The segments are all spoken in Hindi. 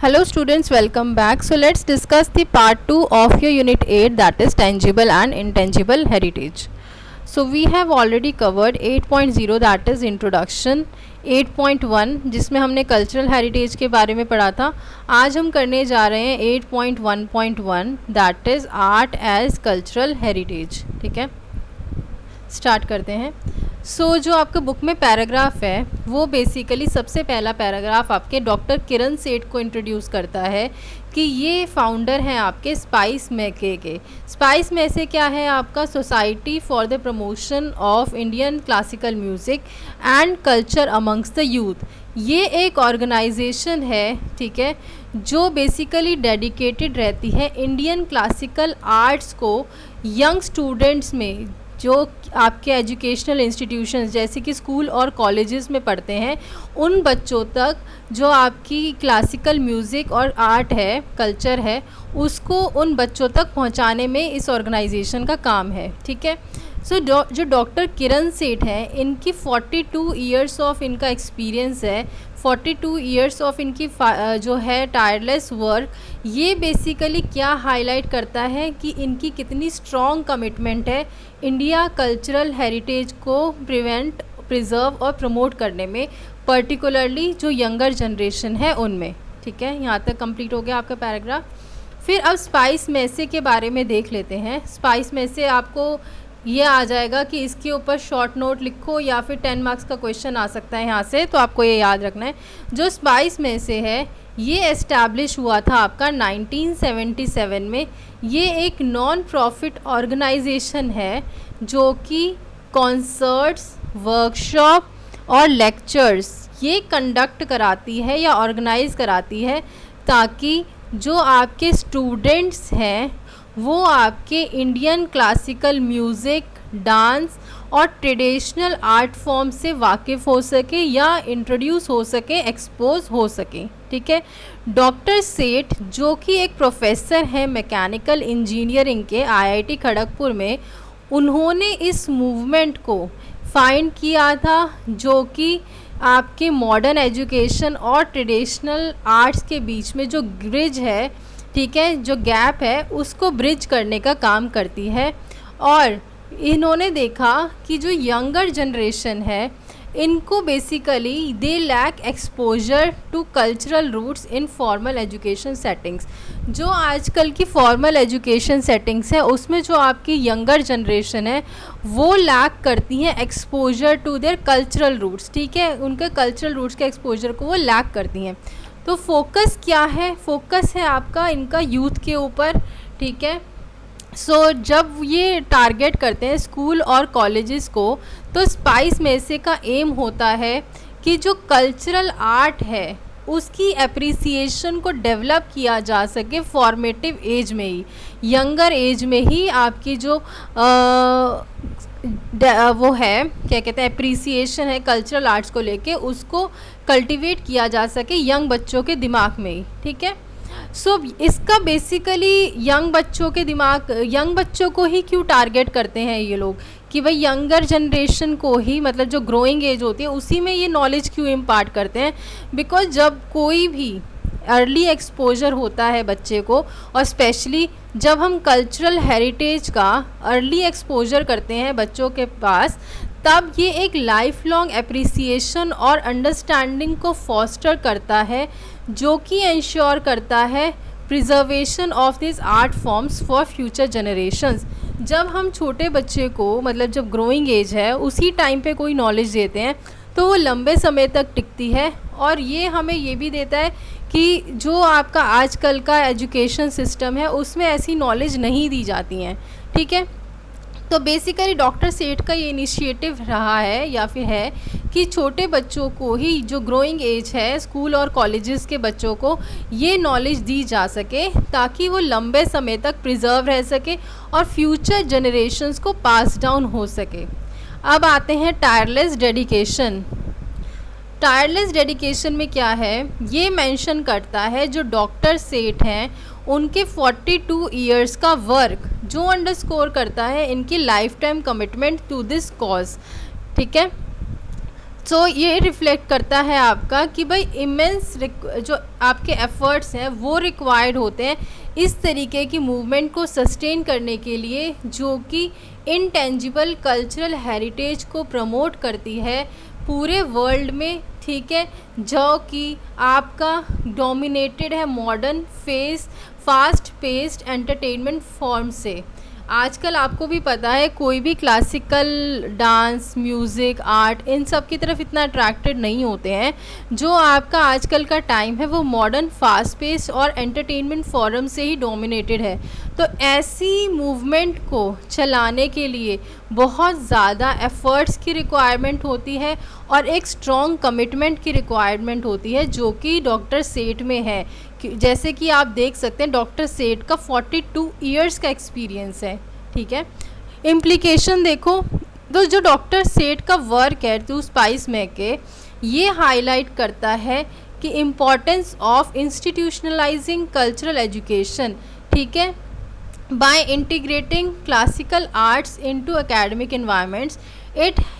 Hello students, welcome back. So let's discuss the part 2 of your unit 8, that is tangible and intangible heritage. So we have already covered 8.0 that is introduction, 8.1 जिसमें हमने कल्चरल हेरिटेज के बारे में पढ़ा था. आज हम करने जा रहे हैं 8.1.1 that is art as cultural heritage. ठीक है, स्टार्ट करते हैं. जो आपके बुक में पैराग्राफ है वो बेसिकली सबसे पहला पैराग्राफ आपके डॉक्टर किरण सेठ को इंट्रोड्यूस करता है कि ये फाउंडर हैं आपके स्पाइस मैके के. स्पाइस मैके क्या है आपका? Society for the promotion of Indian classical music and culture amongst the youth. ये एक ऑर्गेनाइजेशन है, ठीक है, जो बेसिकली डेडिकेटेड रहती है इंडियन क्लासिकल आर्ट्स को यंग स्टूडेंट्स में, जो आपके एजुकेशनल इंस्टीट्यूशंस जैसे कि स्कूल और कॉलेजेस में पढ़ते हैं, उन बच्चों तक जो आपकी क्लासिकल म्यूज़िक और आर्ट है, कल्चर है, उसको उन बच्चों तक पहुंचाने में इस ऑर्गेनाइजेशन का काम है. ठीक है. जो डॉक्टर किरण सेठ हैं, इनकी 42 ईयर्स ऑफ इनका एक्सपीरियंस है, 42 ईयर्स ऑफ इनकी जो है टायरलेस वर्क. ये बेसिकली क्या हाईलाइट करता है कि इनकी कितनी स्ट्रॉन्ग कमिटमेंट है इंडिया कल्चरल हेरिटेज को प्रिजर्व और प्रमोट करने में, पर्टिकुलरली जो यंगर जनरेशन है उनमें. ठीक है, यहाँ तक कंप्लीट हो गया आपका पैराग्राफ. फिर अब स्पाइस मैसे के बारे में देख लेते हैं. स्पाइस मैसे आपको ये आ जाएगा कि इसके ऊपर शॉर्ट नोट लिखो या फिर 10 मार्क्स का क्वेश्चन आ सकता है यहाँ से, तो आपको ये याद रखना है. जो स्पाइस मैसे है ये एस्टैब्लिश हुआ था आपका 1977 में. ये एक नॉन प्रॉफिट ऑर्गेनाइजेशन है जो कि कॉन्सर्ट्स, वर्कशॉप और लेक्चर्स ये कंडक्ट कराती है या ऑर्गेनाइज कराती है ताकि जो आपके स्टूडेंट्स हैं वो आपके इंडियन क्लासिकल म्यूज़िक, डांस और ट्रेडिशनल आर्ट फॉर्म से वाकिफ़ हो सके या इंट्रोड्यूस हो सके, एक्सपोज हो सके. ठीक है. डॉक्टर सेठ जो कि एक प्रोफेसर हैं मैकेनिकल इंजीनियरिंग के आईआईटी खड़गपुर में, उन्होंने इस मूवमेंट को फाइंड किया था जो कि आपके मॉडर्न एजुकेशन और ट्रेडिशनल आर्ट्स के बीच में जो ब्रिज है, ठीक है, जो गैप है, उसको ब्रिज करने का काम करती है. और इन्होंने देखा कि जो यंगर जनरेशन है इनको basically they lack exposure to cultural roots in formal education settings. जो आजकल की फॉर्मल एजुकेशन सेटिंग्स है उसमें जो आपकी यंगर जनरेशन है वो लैक करती हैं exposure to their cultural roots. ठीक है, उनके कल्चरल रूट्स के एक्सपोजर को वो लैक करती हैं. तो फोकस क्या है? फोकस है आपका इनका यूथ के ऊपर. ठीक है. जब ये टारगेट करते हैं स्कूल और कॉलेजेस को, तो स्पाइस मैसे का एम होता है कि जो कल्चरल आर्ट है उसकी एप्रिसिएशन को डेवलप किया जा सके फॉर्मेटिव एज में ही, यंगर एज में ही. आपकी जो वो है, क्या कहते हैं, एप्रिसिएशन है कल्चरल आर्ट्स को लेके, उसको कल्टीवेट किया जा सके यंग बच्चों के दिमाग में ही. ठीक है. इसका बेसिकली यंग बच्चों को ही क्यों टारगेट करते हैं ये लोग कि भाई यंगर जनरेशन को ही, मतलब जो ग्रोइंग एज होती है उसी में ये नॉलेज क्यों इम्पार्ट करते हैं? बिकॉज जब कोई भी अर्ली एक्सपोजर होता है बच्चे को, और स्पेशली जब हम कल्चरल हेरिटेज का अर्ली एक्सपोजर करते हैं बच्चों के पास, तब ये एक लाइफ लॉन्ग एप्रिसिएशन और अंडरस्टैंडिंग को फॉस्टर करता है, जो कि इंश्योर करता है preservation of this art forms for future generations. जब हम छोटे बच्चे को, मतलब जब ग्रोइंग एज है उसी टाइम पे कोई नॉलेज देते हैं तो वो लंबे समय तक टिकती है. और ये हमें ये भी देता है कि जो आपका आजकल का एजुकेशन सिस्टम है उसमें ऐसी नॉलेज नहीं दी जाती हैं. ठीक है. तो बेसिकली डॉक्टर सेठ का ये इनिशिएटिव रहा है या फिर है कि छोटे बच्चों को ही, जो ग्रोइंग एज है स्कूल और कॉलेजेस के बच्चों को, ये नॉलेज दी जा सके ताकि वो लंबे समय तक प्रिजर्व रह सके और फ्यूचर जनरेशन्स को पास डाउन हो सके. अब आते हैं टायरलेस डेडिकेशन. टायरलेस डेडिकेशन में क्या है, ये मेंशन करता है जो डॉक्टर सेठ हैं उनके 42 ईयर्स का वर्क, जो अंडरस्कोर करता है इनकी lifetime commitment to this cause. ठीक है. सो ये रिफ्लेक्ट करता है आपका कि भाई इमेंस जो आपके एफर्ट्स हैं वो रिक्वायर्ड होते हैं इस तरीके की मूवमेंट को सस्टेन करने के लिए, जो कि इंटेंजिबल कल्चरल हेरिटेज को प्रमोट करती है पूरे वर्ल्ड में, ठीक है, जो कि आपका डोमिनेटेड है modern fast paced entertainment form से। आजकल आपको भी पता है कोई भी classical dance, music, art in सब की तरफ इतना अट्रैक्टेड नहीं होते हैं। जो आपका आजकल का टाइम है वो मॉडर्न फास्ट पेस और एंटरटेनमेंट फॉरम से ही डोमिनेटेड है। तो ऐसी मूवमेंट को चलाने के लिए बहुत ज़्यादा एफ़र्ट्स की रिक्वायरमेंट होती है और एक स्ट्रॉन्ग कमिटमेंट की रिक्वायरमेंट होती है, जो कि डॉक्टर सेठ में है। जैसे कि आप देख सकते हैं डॉक्टर सेठ का 42 इयर्स का एक्सपीरियंस है, ठीक है। इम्प्लीकेशन देखो, तो जो डॉक्टर सेठ का वर्क है टू स्पाइस मेके, ये हाईलाइट करता है कि इम्पॉर्टेंस ऑफ इंस्टीट्यूशनलाइजिंग कल्चरल एजुकेशन, ठीक है, by integrating classical arts into academic environments.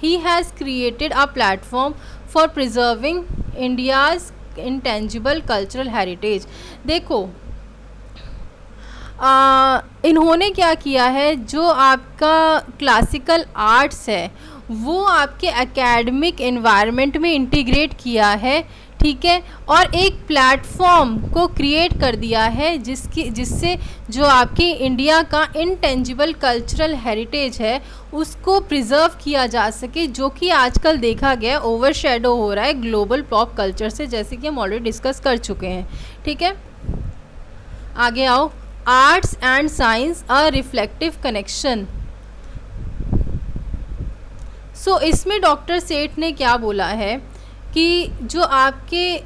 he has created a platform for preserving India's intangible cultural heritage। देखो इन्होंने क्या किया है, जो आपका क्लासिकल आर्ट्स है वो आपके एकेडमिक एनवायरनमेंट में इंटीग्रेट किया है, ठीक है, और एक प्लेटफॉर्म को क्रिएट कर दिया है जिससे जो आपकी इंडिया का इंटेंजिबल कल्चरल हेरिटेज है उसको प्रिजर्व किया जा सके, जो कि आजकल देखा गया ओवरशैडो हो रहा है ग्लोबल पॉप कल्चर से, जैसे कि हम ऑलरेडी डिस्कस कर चुके हैं, ठीक है। आगे आओ, arts and science a reflective connection. So इसमें डॉक्टर सेठ ने क्या बोला है कि जो आपके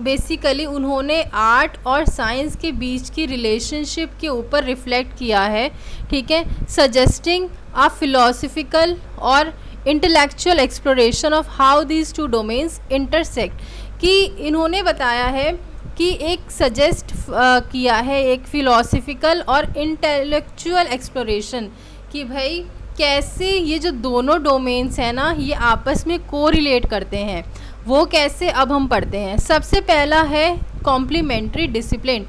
बेसिकली उन्होंने आर्ट और साइंस के बीच की रिलेशनशिप के ऊपर रिफ्लेक्ट किया है, ठीक है, सजेस्टिंग अ फिलोसफिकल और intellectual exploration of how these two domains intersect. कि इन्होंने बताया है कि एक सजेस्ट किया है एक फिलोसफिकल और इंटेलेक्चुअल एक्सप्लोरेशन कि भाई कैसे ये जो दोनों डोमेन्स हैं ना ये आपस में कोरिलेट करते हैं। वो कैसे, अब हम पढ़ते हैं। सबसे पहला है कॉम्प्लीमेंट्री डिसिप्लिन।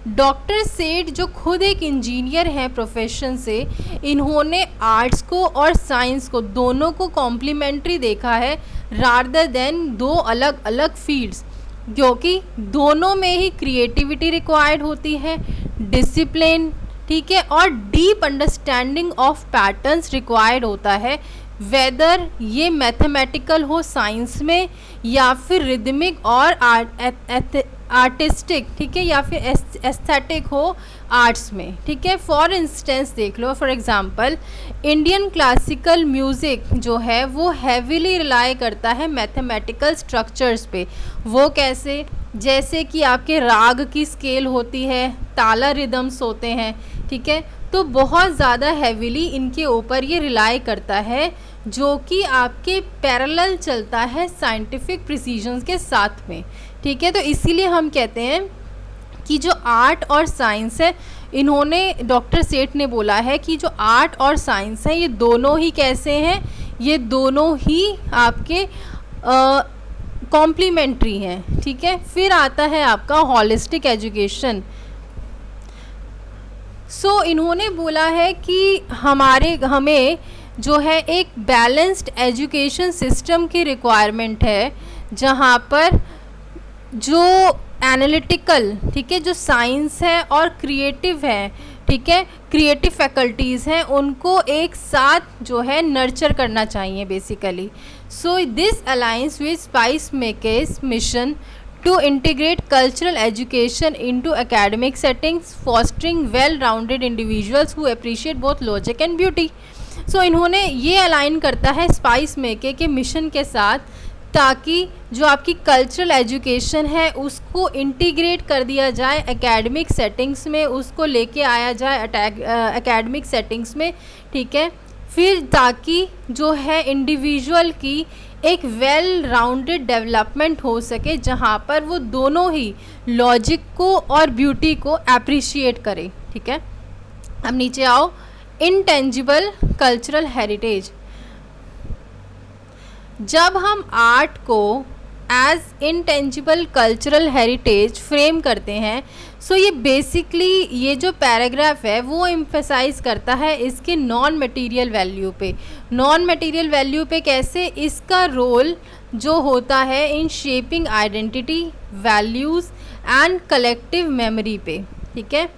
डॉक्टर सेठ जो खुद एक इंजीनियर हैं प्रोफेशन से, इन्होंने आर्ट्स को और साइंस को दोनों को कॉम्प्लीमेंट्री देखा है रादर देन दो अलग अलग फील्ड्स, क्योंकि दोनों में ही क्रिएटिविटी रिक्वायर्ड होती है, डिसिप्लिन, ठीक है, और deep understanding of patterns required होता है, वेदर ये मैथमेटिकल हो साइंस में या फिर रिदमिक और आर्टिस्टिक, ठीक है, या फिर एस्थेटिक हो आर्ट्स में, ठीक है। फॉर इंस्टेंस देख लो, for example Indian classical music जो है वो हैवीली रिलाई करता है मैथमेटिकल स्ट्रक्चर्स पे। वो कैसे, जैसे कि आपके राग की स्केल होती है, ताला रिदम्स होते हैं, ठीक है, तो बहुत ज़्यादा हैवीली इनके ऊपर ये रिलाई करता है, जो कि आपके पैरेलल चलता है साइंटिफिक प्रिसीजन के साथ में, ठीक है। तो इसीलिए हम कहते हैं कि जो आर्ट और साइंस है, इन्होंने डॉक्टर सेठ ने बोला है कि जो आर्ट और साइंस है ये दोनों ही कैसे हैं, ये दोनों ही आपके कॉम्प्लीमेंट्री हैं, ठीक है। फिर आता है आपका हॉलिस्टिक एजुकेशन। सो इन्होंने बोला है कि हमें जो है एक बैलेंस्ड एजुकेशन सिस्टम की रिक्वायरमेंट है, जहाँ पर जो एनालिटिकल, ठीक है, जो साइंस है और क्रिएटिव है, ठीक है, क्रिएटिव फैकल्टीज़ हैं, उनको एक साथ जो है नर्चर करना चाहिए basically. So this aligns with spice makers mission to integrate cultural education into academic settings, fostering well-rounded individuals who appreciate both logic and beauty। So इन्होंने ये अलाइन करता है स्पाइस मेके के मिशन के साथ, ताकि जो आपकी कल्चरल एजुकेशन है उसको इंटीग्रेट कर दिया जाए एकेडमिक सेटिंग्स में, उसको लेके आया जाए एकेडमिक सेटिंग्स में, ठीक है। फिर ताकि जो है इंडिविजुअल की एक वेल राउंडेड डेवलपमेंट हो सके, जहाँ पर वो दोनों ही लॉजिक को और ब्यूटी को अप्रिशिएट करे, ठीक है। अब नीचे आओ, इंटेंजिबल कल्चरल हेरिटेज। जब हम आर्ट को as intangible cultural heritage frame करते हैं, सो ये बेसिकली ये जो पैराग्राफ है वो एम्फेसाइज करता है इसके नॉन मटेरियल वैल्यू पे। नॉन मटेरियल वैल्यू पे कैसे? इसका रोल जो होता है in shaping identity, values and collective memory पे, ठीक है।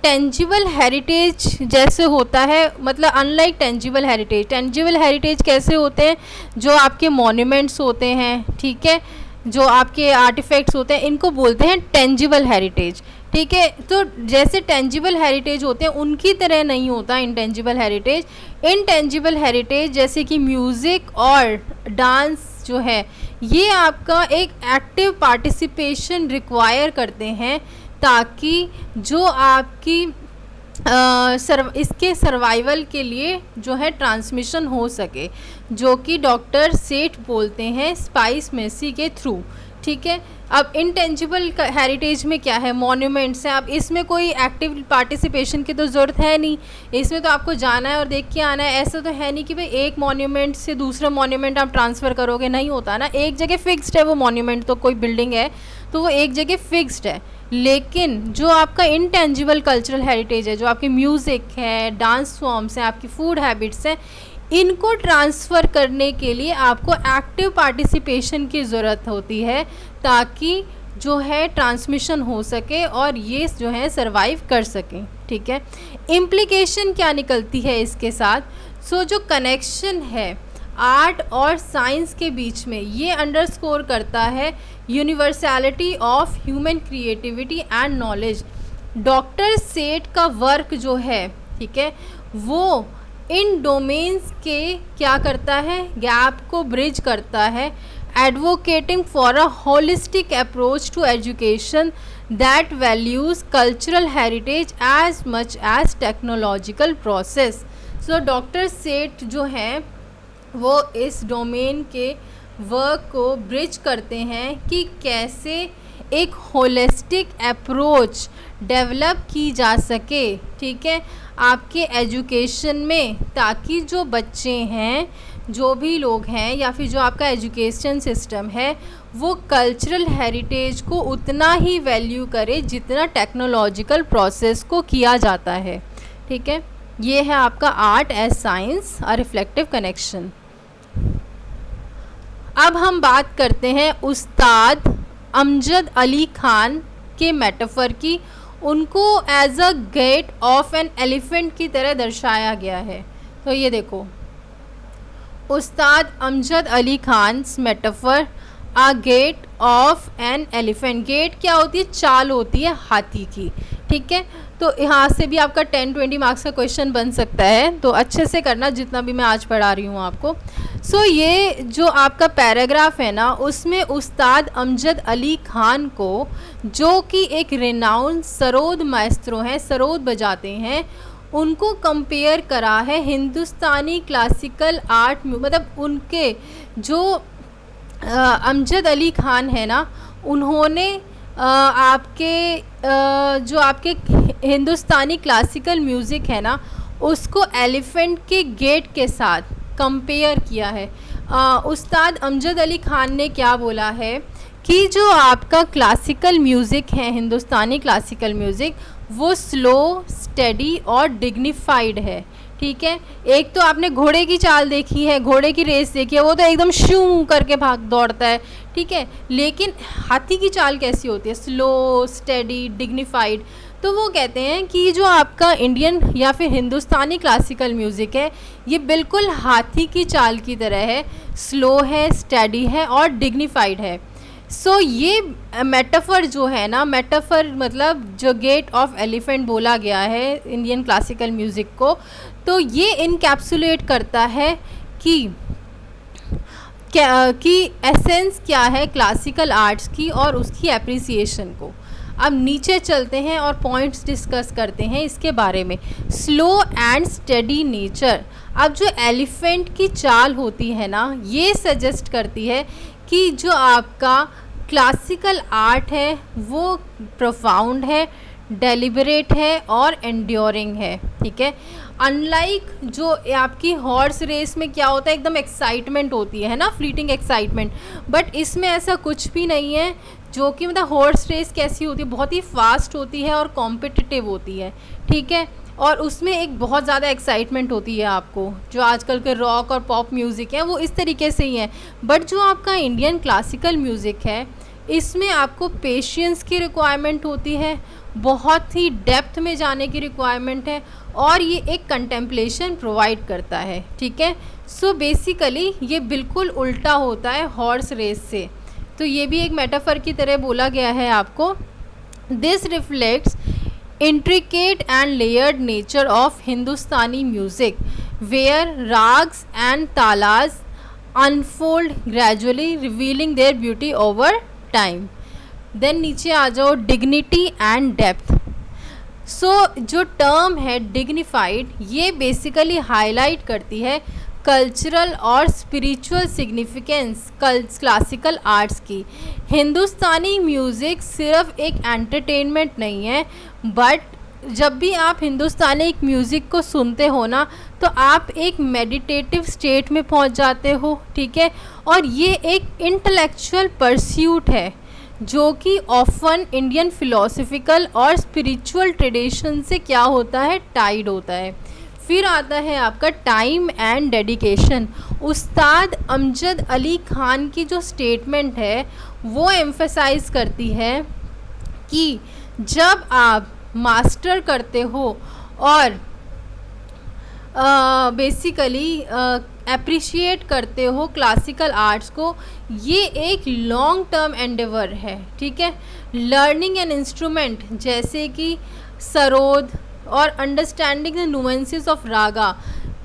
टेंजिबल हेरिटेज जैसे होता है, मतलब अनलाइक टेंजिबल हेरिटेज कैसे होते हैं? जो आपके मॉन्यूमेंट्स होते हैं, ठीक है, जो आपके आर्टिफैक्ट्स होते हैं, इनको बोलते हैं टेंजिबल हेरिटेज, ठीक है। तो जैसे टेंजिबल हेरिटेज होते हैं उनकी तरह नहीं होता इंटेंजिबल हेरिटेज। इनटेंजिबल हेरिटेज जैसे कि म्यूज़िक और डांस जो है, ये आपका एक एक्टिव पार्टिसिपेशन रिक्वायर करते हैं ताकि जो आपकी इसके सर्वाइवल के लिए जो है ट्रांसमिशन हो सके, जो कि डॉक्टर सेठ बोलते हैं स्पाइस मेसी के थ्रू, ठीक है। अब इंटेंजिबल हेरिटेज में क्या है? मॉन्यूमेंट्स हैं। अब इसमें कोई एक्टिव पार्टिसिपेशन की तो ज़रूरत है नहीं, इसमें तो आपको जाना है और देख के आना है। ऐसा तो है नहीं कि भाई एक मॉन्यूमेंट से दूसरा मॉन्यूमेंट आप ट्रांसफ़र करोगे, नहीं होता ना। एक जगह फिक्स्ड है वो मॉन्यूमेंट, तो कोई बिल्डिंग है तो वो एक जगह फिक्स्ड है। लेकिन जो आपका इंटेंजिबल कल्चरल हेरिटेज है, जो आपकी म्यूज़िक है, डांस फॉर्म्स हैं, आपकी फूड हैबिट्स हैं, इनको ट्रांसफ़र करने के लिए आपको एक्टिव पार्टिसिपेशन की ज़रूरत होती है ताकि जो है ट्रांसमिशन हो सके और ये जो है सरवाइव कर सकें, ठीक है। इम्प्लीकेशन क्या निकलती है इसके साथ? सो जो कनेक्शन है आर्ट और साइंस के बीच में, ये अंडरस्कोर करता है universality of human creativity and knowledge. Doctor सेठ का वर्क जो है, ठीक है, वो इन डोमेन्स के क्या करता है? गैप को ब्रिज करता है, advocating for a holistic approach to education that values cultural heritage as much as technological process. So doctor Seth जो हैं वो इस डोमेन के वर्क को ब्रिज करते हैं कि कैसे एक होलिस्टिक अप्रोच डेवलप की जा सके, ठीक है, आपके एजुकेशन में, ताकि जो बच्चे हैं, जो भी लोग हैं, या फिर जो आपका एजुकेशन सिस्टम है, वो कल्चरल हेरिटेज को उतना ही वैल्यू करे जितना टेक्नोलॉजिकल प्रोसेस को किया जाता है, ठीक है। ये है आपका art as science, a reflective connection. अब हम बात करते हैं उस्ताद अमजद अली खान के मेटाफर की। उनको as a gate of an elephant की तरह दर्शाया गया है। तो ये देखो, Ustad Amjad Ali Khan metaphor, a gate of an elephant. Gate क्या होती है? चाल होती है हाथी की, ठीक है। तो यहाँ से भी आपका 10-20 मार्क्स का क्वेश्चन बन सकता है, तो अच्छे से करना जितना भी मैं आज पढ़ा रही हूँ आपको। सो ये जो आपका पैराग्राफ है ना, उसमें उस्ताद अमजद अली खान को, जो कि एक रिनाउंड सरोद माएस्ट्रो हैं, सरोद बजाते हैं, उनको कंपेयर करा है हिंदुस्तानी क्लासिकल आर्ट में। मतलब उनके जो अमजद अली खान है ना, उन्होंने जो आपके हिंदुस्तानी क्लासिकल म्यूज़िक है ना, उसको एलिफेंट के गेट के साथ कंपेयर किया है। उस्ताद अमजद अली खान ने क्या बोला है कि जो आपका क्लासिकल म्यूज़िक है, हिंदुस्तानी क्लासिकल म्यूज़िक, वो स्लो, स्टेडी और डिग्निफाइड है, ठीक है। एक तो आपने घोड़े की चाल देखी है, घोड़े की रेस देखी है, वो तो एकदम शू करके भाग दौड़ता है, ठीक है। लेकिन हाथी की चाल कैसी होती है? Slow, steady, dignified. तो वो कहते हैं कि जो आपका इंडियन या फिर हिंदुस्तानी क्लासिकल म्यूज़िक है, ये बिल्कुल हाथी की चाल की तरह है, स्लो है, स्टेडी है और डिग्निफाइड है। सो ये मेटाफर जो है ना, मेटाफर मतलब जो गेट ऑफ एलिफेंट बोला गया है इंडियन क्लासिकल म्यूज़िक को, तो ये इनकैप्सुलेट करता है कि एसेंस क्या है क्लासिकल आर्ट्स की और उसकी एप्रिसिएशन को। अब नीचे चलते हैं और पॉइंट्स डिस्कस करते हैं इसके बारे में। Slow and steady nature. अब जो एलिफेंट की चाल होती है ना, ये सजेस्ट करती है कि जो आपका क्लासिकल आर्ट है वो प्रोफाउंड है, डेलिबरेट है और एंड्योरिंग है, ठीक है। अनलाइक जो आपकी हॉर्स रेस में क्या होता है, एकदम एक्साइटमेंट होती है ना, फ्लीटिंग एक्साइटमेंट, बट इसमें ऐसा कुछ भी नहीं है। जो कि मतलब हॉर्स रेस कैसी होती है, बहुत ही फास्ट होती है और कॉम्पिटिटिव होती है, ठीक है। और उसमें एक बहुत ज़्यादा एक्साइटमेंट होती है आपको, जो आजकल के रॉक और पॉप म्यूज़िक है वो इस तरीके से ही है। बट जो आपका इंडियन क्लासिकल म्यूज़िक है, इसमें आपको पेशेंस की रिक्वायरमेंट होती है, बहुत ही डेप्थ में जाने की रिक्वायरमेंट है, और ये एक कंटेम्पलेशन प्रोवाइड करता है, ठीक है। सो बेसिकली ये बिल्कुल उल्टा होता है हॉर्स रेस से। तो ये भी एक मेटाफर की तरह बोला गया है आपको। This reflects intricate and layered nature of Hindustani music, where rags and talas unfold gradually, revealing their beauty over time. Then नीचे आ जाओ, dignity and depth. So जो टर्म है dignified, ये बेसिकली हाईलाइट करती है कल्चरल और स्पिरिचुअल सिग्निफिकेंस क्लासिकल आर्ट्स की। हिंदुस्तानी म्यूज़िक सिर्फ एक एंटरटेनमेंट नहीं है, बट जब भी आप हिंदुस्तानी म्यूज़िक को सुनते हो ना, तो आप एक मेडिटेटिव स्टेट में पहुंच जाते हो, ठीक है। और ये एक इंटेलेक्चुअल परस्यूट है जो कि ऑफन इंडियन फिलोसफिकल और स्पिरिचुअल ट्रेडिशन से क्या होता है, टाइड होता है। फिर आता है आपका टाइम एंड डेडिकेशन। उस्ताद अमजद अली खान की जो स्टेटमेंट है वो एम्फसाइज करती है कि जब आप मास्टर करते हो और बेसिकली अप्रिशिएट करते हो क्लासिकल आर्ट्स को, ये एक लॉन्ग टर्म एंडेवर है, ठीक है। लर्निंग एन इंस्ट्रूमेंट जैसे कि सरोद और अंडरस्टैंडिंग द नुएंसेस ऑफ रागा,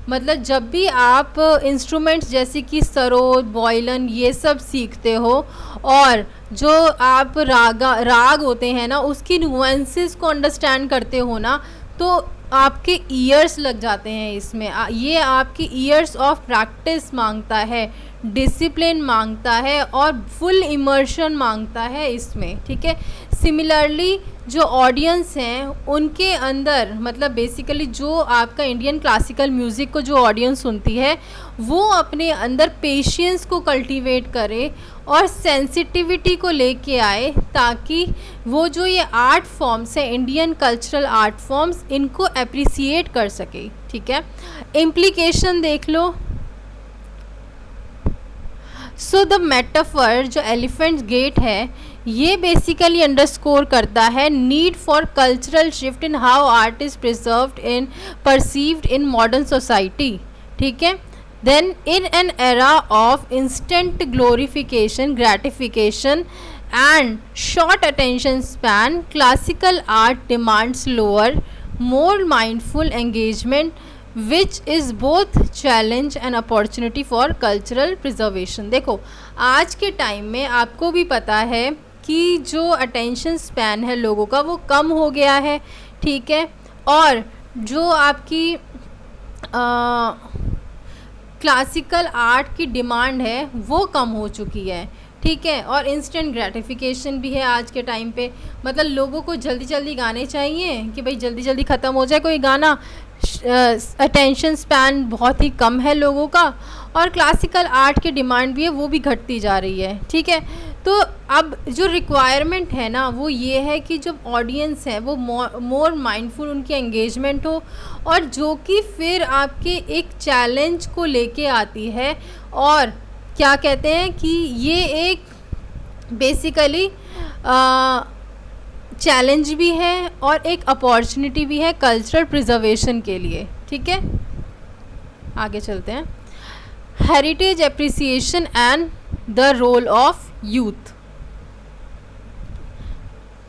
मतलब जब भी आप इंस्ट्रूमेंट्स जैसे कि सरोद, वायलिन, ये सब सीखते हो और जो आप राग होते हैं ना, उसकी नुएंसेस को अंडरस्टैंड करते हो ना, तो आपके ईयर्स लग जाते हैं इसमें। ये आपकी ईयर्स ऑफ प्रैक्टिस मांगता है, डिसिप्लिन मांगता है और फुल इमर्शन मांगता है इसमें, ठीक है। सिमिलरली जो ऑडियंस हैं उनके अंदर, मतलब बेसिकली जो आपका इंडियन क्लासिकल म्यूज़िक को जो ऑडियंस सुनती है, वो अपने अंदर पेशेंस को कल्टीवेट करे और सेंसिटिविटी को लेके आए, ताकि वो जो ये आर्ट फॉर्म्स हैं, इंडियन कल्चरल आर्ट फॉर्म्स, इनको अप्रिसिएट कर सके, ठीक है। इम्प्लीकेशन देख लो। सो द मेटाफर जो एलिफेंट गेट है, ये बेसिकली अंडरस्कोर करता है need for cultural shift in how art is preserved in perceived in modern society, ठीक है। Then in an era of instant gratification and short attention span, classical art demands lower, more mindful engagement, which is both challenge and opportunity for cultural preservation. देखो आज के टाइम में आपको भी पता है कि जो अटेंशन स्पैन है लोगों का वो कम हो गया है, ठीक है। और जो आपकी क्लासिकल आर्ट की डिमांड है वो कम हो चुकी है, ठीक है। और इंस्टेंट ग्रेटिफिकेशन भी है आज के टाइम पे, मतलब लोगों को जल्दी जल्दी गाने चाहिए कि भाई जल्दी जल्दी ख़त्म हो जाए कोई गाना। अटेंशन स्पैन बहुत ही कम है लोगों का, और क्लासिकल आर्ट की डिमांड भी है वो भी घटती जा रही है, ठीक है। तो अब जो रिक्वायरमेंट है ना वो ये है कि जो ऑडियंस है वो मोर माइंडफुल, उनकी एंगेजमेंट हो, और जो कि फिर आपके एक चैलेंज को लेके आती है। और क्या कहते हैं कि ये एक बेसिकली चैलेंज भी है और एक अपॉर्चुनिटी भी है कल्चरल प्रिजर्वेशन के लिए, ठीक है। आगे चलते हैं। Heritage appreciation and the role of youth,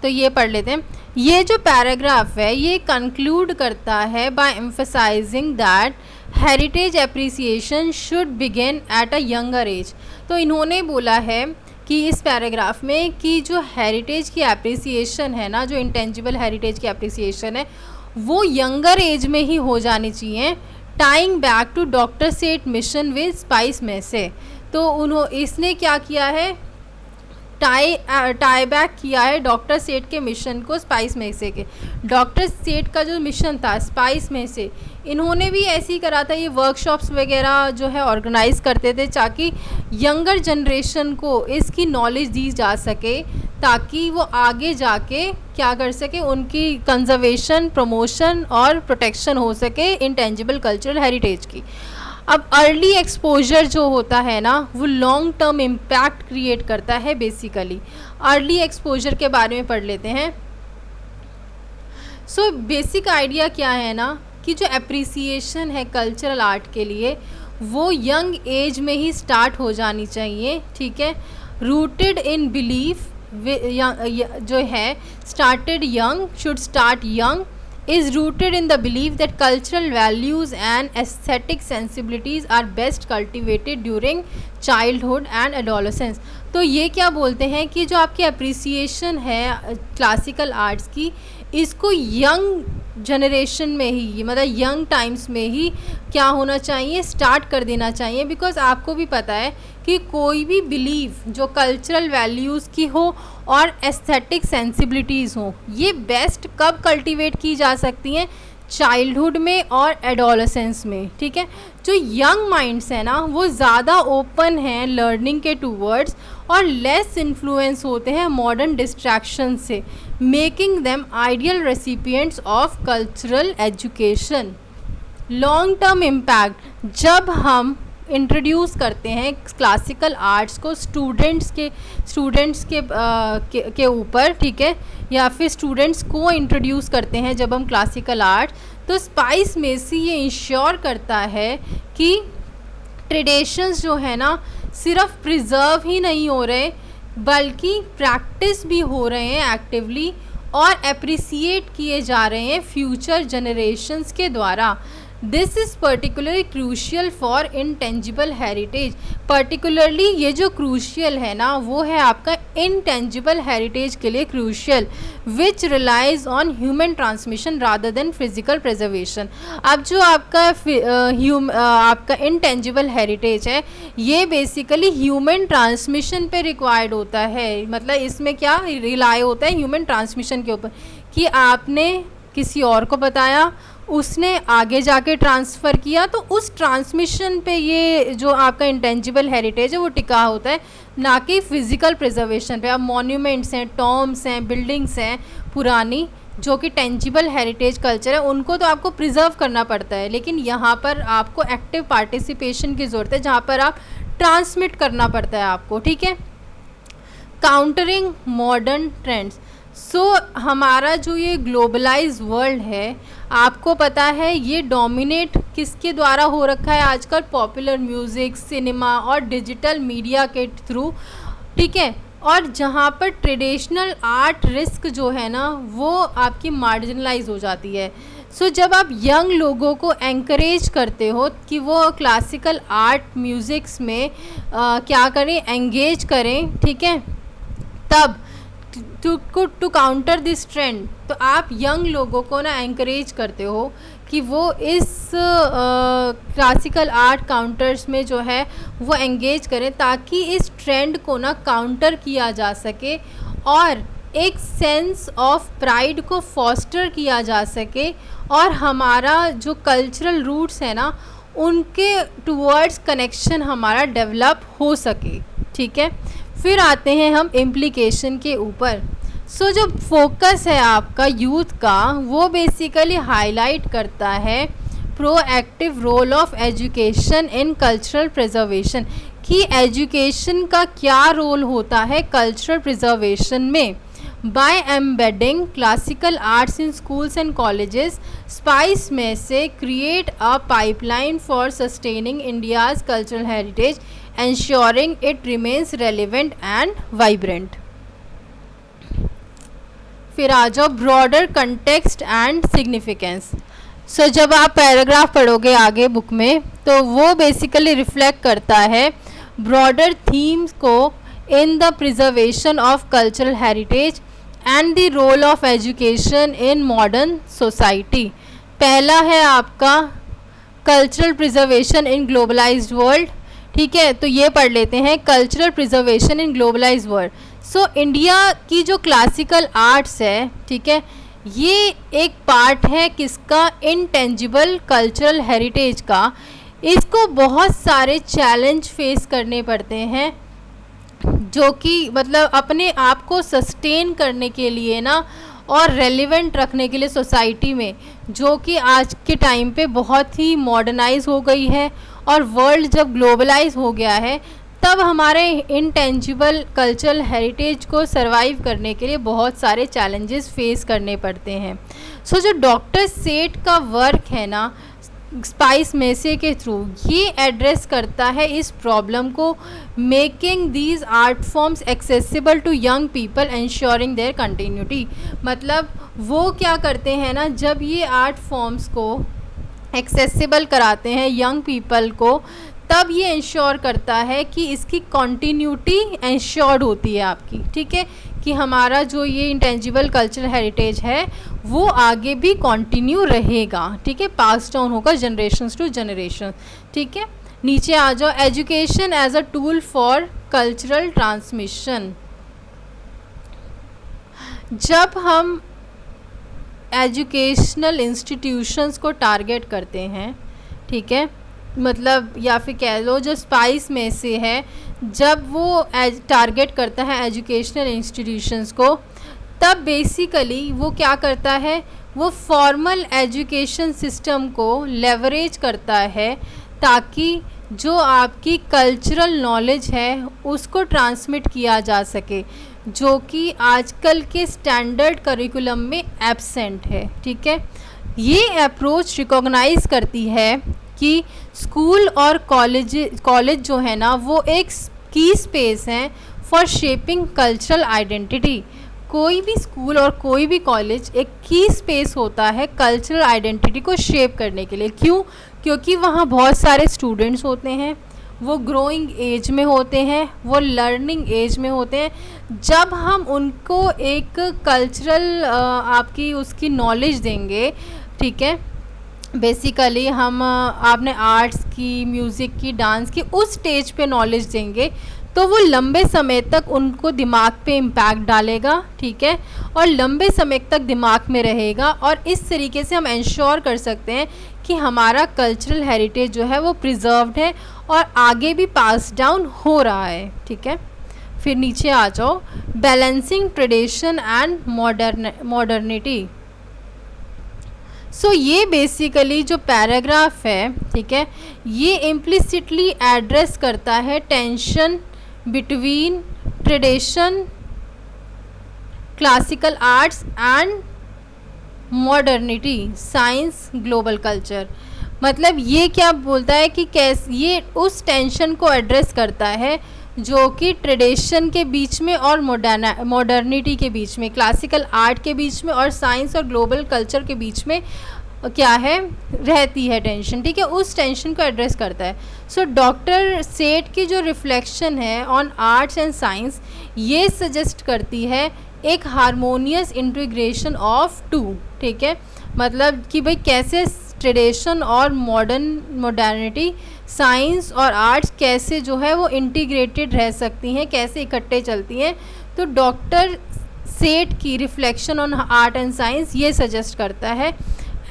तो ये पढ़ लेते हैं। ये जो पैराग्राफ है ये कंक्लूड करता है by emphasising that heritage appreciation should begin at a younger age. तो इन्होंने बोला है कि इस पैराग्राफ में कि जो हेरिटेज की एप्रिसिएशन है ना, जो इंटेंजिबल हेरिटेज की एप्रिसिएशन है, वो यंगर एज में ही हो जानी चाहिए, टाइंग बैक टू डॉक्टर सेठ मिशन विद स्पाइस में से। तो इसने क्या किया है टाई बैक किया है डॉक्टर सेठ के मिशन को स्पाइस में से के। डॉक्टर सेठ का जो मिशन था स्पाइस में से, इन्होंने भी ऐसे ही करा था, ये वर्कशॉप्स वगैरह जो है ऑर्गेनाइज करते थे ताकि यंगर जनरेशन को इसकी नॉलेज दी जा सके, ताकि वो आगे जाके क्या कर सके, उनकी कंजर्वेशन, प्रमोशन और प्रोटेक्शन हो सके इंटेंजिबल कल्चरल हेरिटेज की। अब अर्ली एक्सपोजर जो होता है ना, वो लॉन्ग टर्म इम्पैक्ट क्रिएट करता है। बेसिकली अर्ली एक्सपोजर के बारे में पढ़ लेते हैं। सो बेसिक आइडिया क्या है ना, कि जो अप्रिसिएशन है कल्चरल आर्ट के लिए वो यंग एज में ही स्टार्ट हो जानी चाहिए, ठीक है। रूटेड इन बिलीफ जो है, started young, should start young, is rooted in the belief that cultural values and aesthetic sensibilities are best cultivated during childhood and adolescence। तो ये क्या बोलते हैं कि जो आपकी अप्रिसिएशन है क्लासिकल आर्ट्स की, इसको यंग जनरेशन में ही, मतलब यंग टाइम्स में ही क्या होना चाहिए, स्टार्ट कर देना चाहिए। बिकॉज आपको भी पता है कि कोई भी बिलीव जो कल्चरल वैल्यूज़ की हो और एस्थेटिक सेंसिबिलिटीज़ हो, ये बेस्ट कब कल्टीवेट की जा सकती हैं, चाइल्डहुड में और एडोलेसेंस में, ठीक है। जो यंग माइंड्स हैं ना, वो ज़्यादा ओपन हैं लर्निंग के टूवर्ड्स और लेस इन्फ्लुएंस होते हैं मॉडर्न डिस्ट्रैक्शन से, making them ideal recipients of cultural education. Long term impact, जब हम इंट्रोड्यूस करते हैं क्लासिकल आर्ट्स को स्टूडेंट्स के ऊपर, ठीक है, या फिर स्टूडेंट्स को इंट्रोड्यूस करते हैं जब हम क्लासिकल आर्ट, तो स्पाइस मेसी ये इंश्योर करता है कि ट्रेडिशंस जो है ना सिर्फ प्रिजर्व ही नहीं हो रहे, बल्कि प्रैक्टिस भी हो रहे हैं एक्टिवली और अप्रिसिएट किए जा रहे हैं फ्यूचर जनरेशन्स के द्वारा। This is particularly crucial for intangible heritage. Particularly ये जो क्रूशियल है ना, वो है आपका इंटेंजिबल हेरिटेज के लिए crucial, which relies on human transmission rather than physical preservation. अब जो आपका इंटेंजिबल हेरिटेज है, ये बेसिकली ह्यूमन ट्रांसमिशन पे रिक्वायर्ड होता है। मतलब इसमें क्या रिलाई होता है, ह्यूमन ट्रांसमिशन के ऊपर, कि आपने किसी और को बताया, उसने आगे जाके ट्रांसफ़र किया, तो उस ट्रांसमिशन पे ये जो आपका इंटेंजिबल हेरिटेज है वो टिका होता है, ना कि फ़िज़िकल प्रिजर्वेशन पे। अब मॉन्यूमेंट्स हैं, टॉम्ब्स हैं, बिल्डिंग्स हैं पुरानी, जो कि टेंजिबल हेरिटेज कल्चर है, उनको तो आपको प्रिजर्व करना पड़ता है, लेकिन यहाँ पर आपको एक्टिव पार्टिसिपेशन की ज़रूरत है, जहाँ पर आप ट्रांसमिट करना पड़ता है आपको, ठीक है। Countering modern trends. हमारा जो ये ग्लोबलाइज वर्ल्ड है, आपको पता है ये डोमिनेट किसके द्वारा हो रखा है आजकल, पॉपुलर म्यूज़िक, सिनेमा और डिजिटल मीडिया के थ्रू, ठीक है। और जहाँ पर ट्रेडिशनल आर्ट रिस्क जो है ना, वो आपकी मार्जिनलाइज हो जाती है। जब आप यंग लोगों को एंकरेज करते हो कि वो क्लासिकल आर्ट म्यूज़िक्स में क्या करें, एंगेज करें, ठीक है, तब टू काउंटर दिस ट्रेंड, तो आप यंग लोगों को ना एंकरेज करते हो कि वो इस क्लासिकल आर्ट काउंटर्स में जो है वो एंगेज करें, ताकि इस ट्रेंड को ना काउंटर किया जा सके और एक सेंस ऑफ प्राइड को फॉस्टर किया जा सके, और हमारा जो कल्चरल रूट्स है ना, उनके टूवर्ड्स कनेक्शन हमारा डेवलप हो सके, ठीक है। फिर आते हैं हम इम्प्लीकेशन के ऊपर। जो फोकस है आपका यूथ का, वो बेसिकली हाईलाइट करता है proactive role of education in cultural preservation, कि एजुकेशन का क्या रोल होता है कल्चरल प्रिजर्वेशन में। By embedding classical arts in schools and colleges, स्पाइस में से create a pipeline for sustaining India's cultural heritage, ensuring it remains relevant and vibrant। फिर आ जाओ ब्रॉडर कंटेक्स्ट एंड सिग्निफिकेंस। जब आप पैराग्राफ पढ़ोगे आगे बुक में, तो वो बेसिकली रिफ्लेक्ट करता है ब्रॉडर थीम्स को in the preservation of cultural heritage and the role of education in modern society. पहला है आपका cultural preservation in globalised world, ठीक है, तो ये पढ़ लेते हैं, cultural preservation in globalised world. So India की जो क्लासिकल आर्ट्स है, ठीक है, ये एक पार्ट है किसका, इंटेंजिबल कल्चरल हेरिटेज का। इसको बहुत सारे चैलेंज फेस करने पड़ते हैं, जो कि मतलब अपने आप को सस्टेन करने के लिए ना, और रेलिवेंट रखने के लिए सोसाइटी में, जो कि आज के टाइम पे बहुत ही मॉडर्नाइज हो गई है। और वर्ल्ड जब ग्लोबलाइज हो गया है, तब हमारे इंटेंजिबल कल्चरल हेरिटेज को सरवाइव करने के लिए बहुत सारे चैलेंजेस फेस करने पड़ते हैं। सो जो डॉक्टर सेठ का वर्क है ना स्पाइस मेसे के थ्रू, ये एड्रेस करता है इस प्रॉब्लम को, making these art forms accessible to young people ensuring their continuity. मतलब वो क्या करते हैं ना, जब ये आर्ट फॉर्म्स को एक्सेसिबल कराते हैं यंग पीपल को, तब ये इंश्योर करता है कि इसकी कॉन्टीन्यूटी इंश्योर्ड होती है आपकी, ठीक है, कि हमारा जो ये इंटेंजिबल कल्चरल हेरिटेज है वो आगे भी कंटिन्यू रहेगा, ठीक है, पास डाउन होगा जनरेशंस टू जनरेशन, ठीक है। नीचे आ जाओ, education as a tool for cultural transmission. जब हम एजुकेशनल इंस्टीट्यूशंस को टारगेट करते हैं, ठीक है, मतलब या फिर कह लो जो स्पाइस में से है, जब वो टारगेट करता है एजुकेशनल इंस्टीट्यूशंस को, तब बेसिकली वो क्या करता है, वो फॉर्मल एजुकेशन सिस्टम को लेवरेज करता है, ताकि जो आपकी कल्चरल नॉलेज है उसको ट्रांसमिट किया जा सके, जो कि आजकल के स्टैंडर्ड करिकुलम में एब्सेंट है, ठीक है। ये अप्रोच रिकॉग्नाइज करती है कि स्कूल और कॉलेज जो है ना, वो एक की स्पेस हैं फॉर शेपिंग कल्चरल आइडेंटिटी। कोई भी स्कूल और कोई भी कॉलेज एक की स्पेस होता है कल्चरल आइडेंटिटी को शेप करने के लिए। क्यों? क्योंकि वहाँ बहुत सारे स्टूडेंट्स होते हैं, वो ग्रोइंग एज में होते हैं, वो लर्निंग एज में होते हैं। जब हम उनको एक कल्चरल आपकी उसकी नॉलेज देंगे, ठीक है, बेसिकली हम आपने आर्ट्स की, म्यूज़िक की, डांस की उस स्टेज पे नॉलेज देंगे, तो वो लंबे समय तक उनको दिमाग पे इम्पैक्ट डालेगा, ठीक है, और लंबे समय तक दिमाग में रहेगा। और इस तरीके से हम इंश्योर कर सकते हैं कि हमारा कल्चरल हेरिटेज जो है वो प्रिजर्व्ड है और आगे भी पास डाउन हो रहा है, ठीक है। फिर नीचे आ जाओ, बैलेंसिंग ट्रेडिशन एंड मॉडर्निटी। सो ये बेसिकली जो पैराग्राफ है, ठीक है, ये इम्प्लिसिटली एड्रेस करता है tension between tradition, classical arts and modernity, science, global culture. मतलब ये क्या बोलता है कि कैसे ये उस टेंशन को एड्रेस करता है जो कि ट्रेडिशन के बीच में और मॉडर्निटी के बीच में, क्लासिकल आर्ट के बीच में और साइंस और ग्लोबल कल्चर के बीच में क्या है, रहती है टेंशन, ठीक है, उस टेंशन को एड्रेस करता है। सो डॉक्टर सेठ की जो रिफ्लेक्शन है ऑन आर्ट्स एंड साइंस, ये सजेस्ट करती है एक हारमोनियस इंटीग्रेशन ऑफ टू, ठीक है, मतलब कि भाई कैसे ट्रेडिशन और मॉडर्निटी, साइंस और आर्ट्स कैसे जो है वो इंटीग्रेटेड रह सकती हैं, कैसे इकट्ठे चलती हैं। तो डॉक्टर सेठ की reflection on art and science ये सजेस्ट करता है,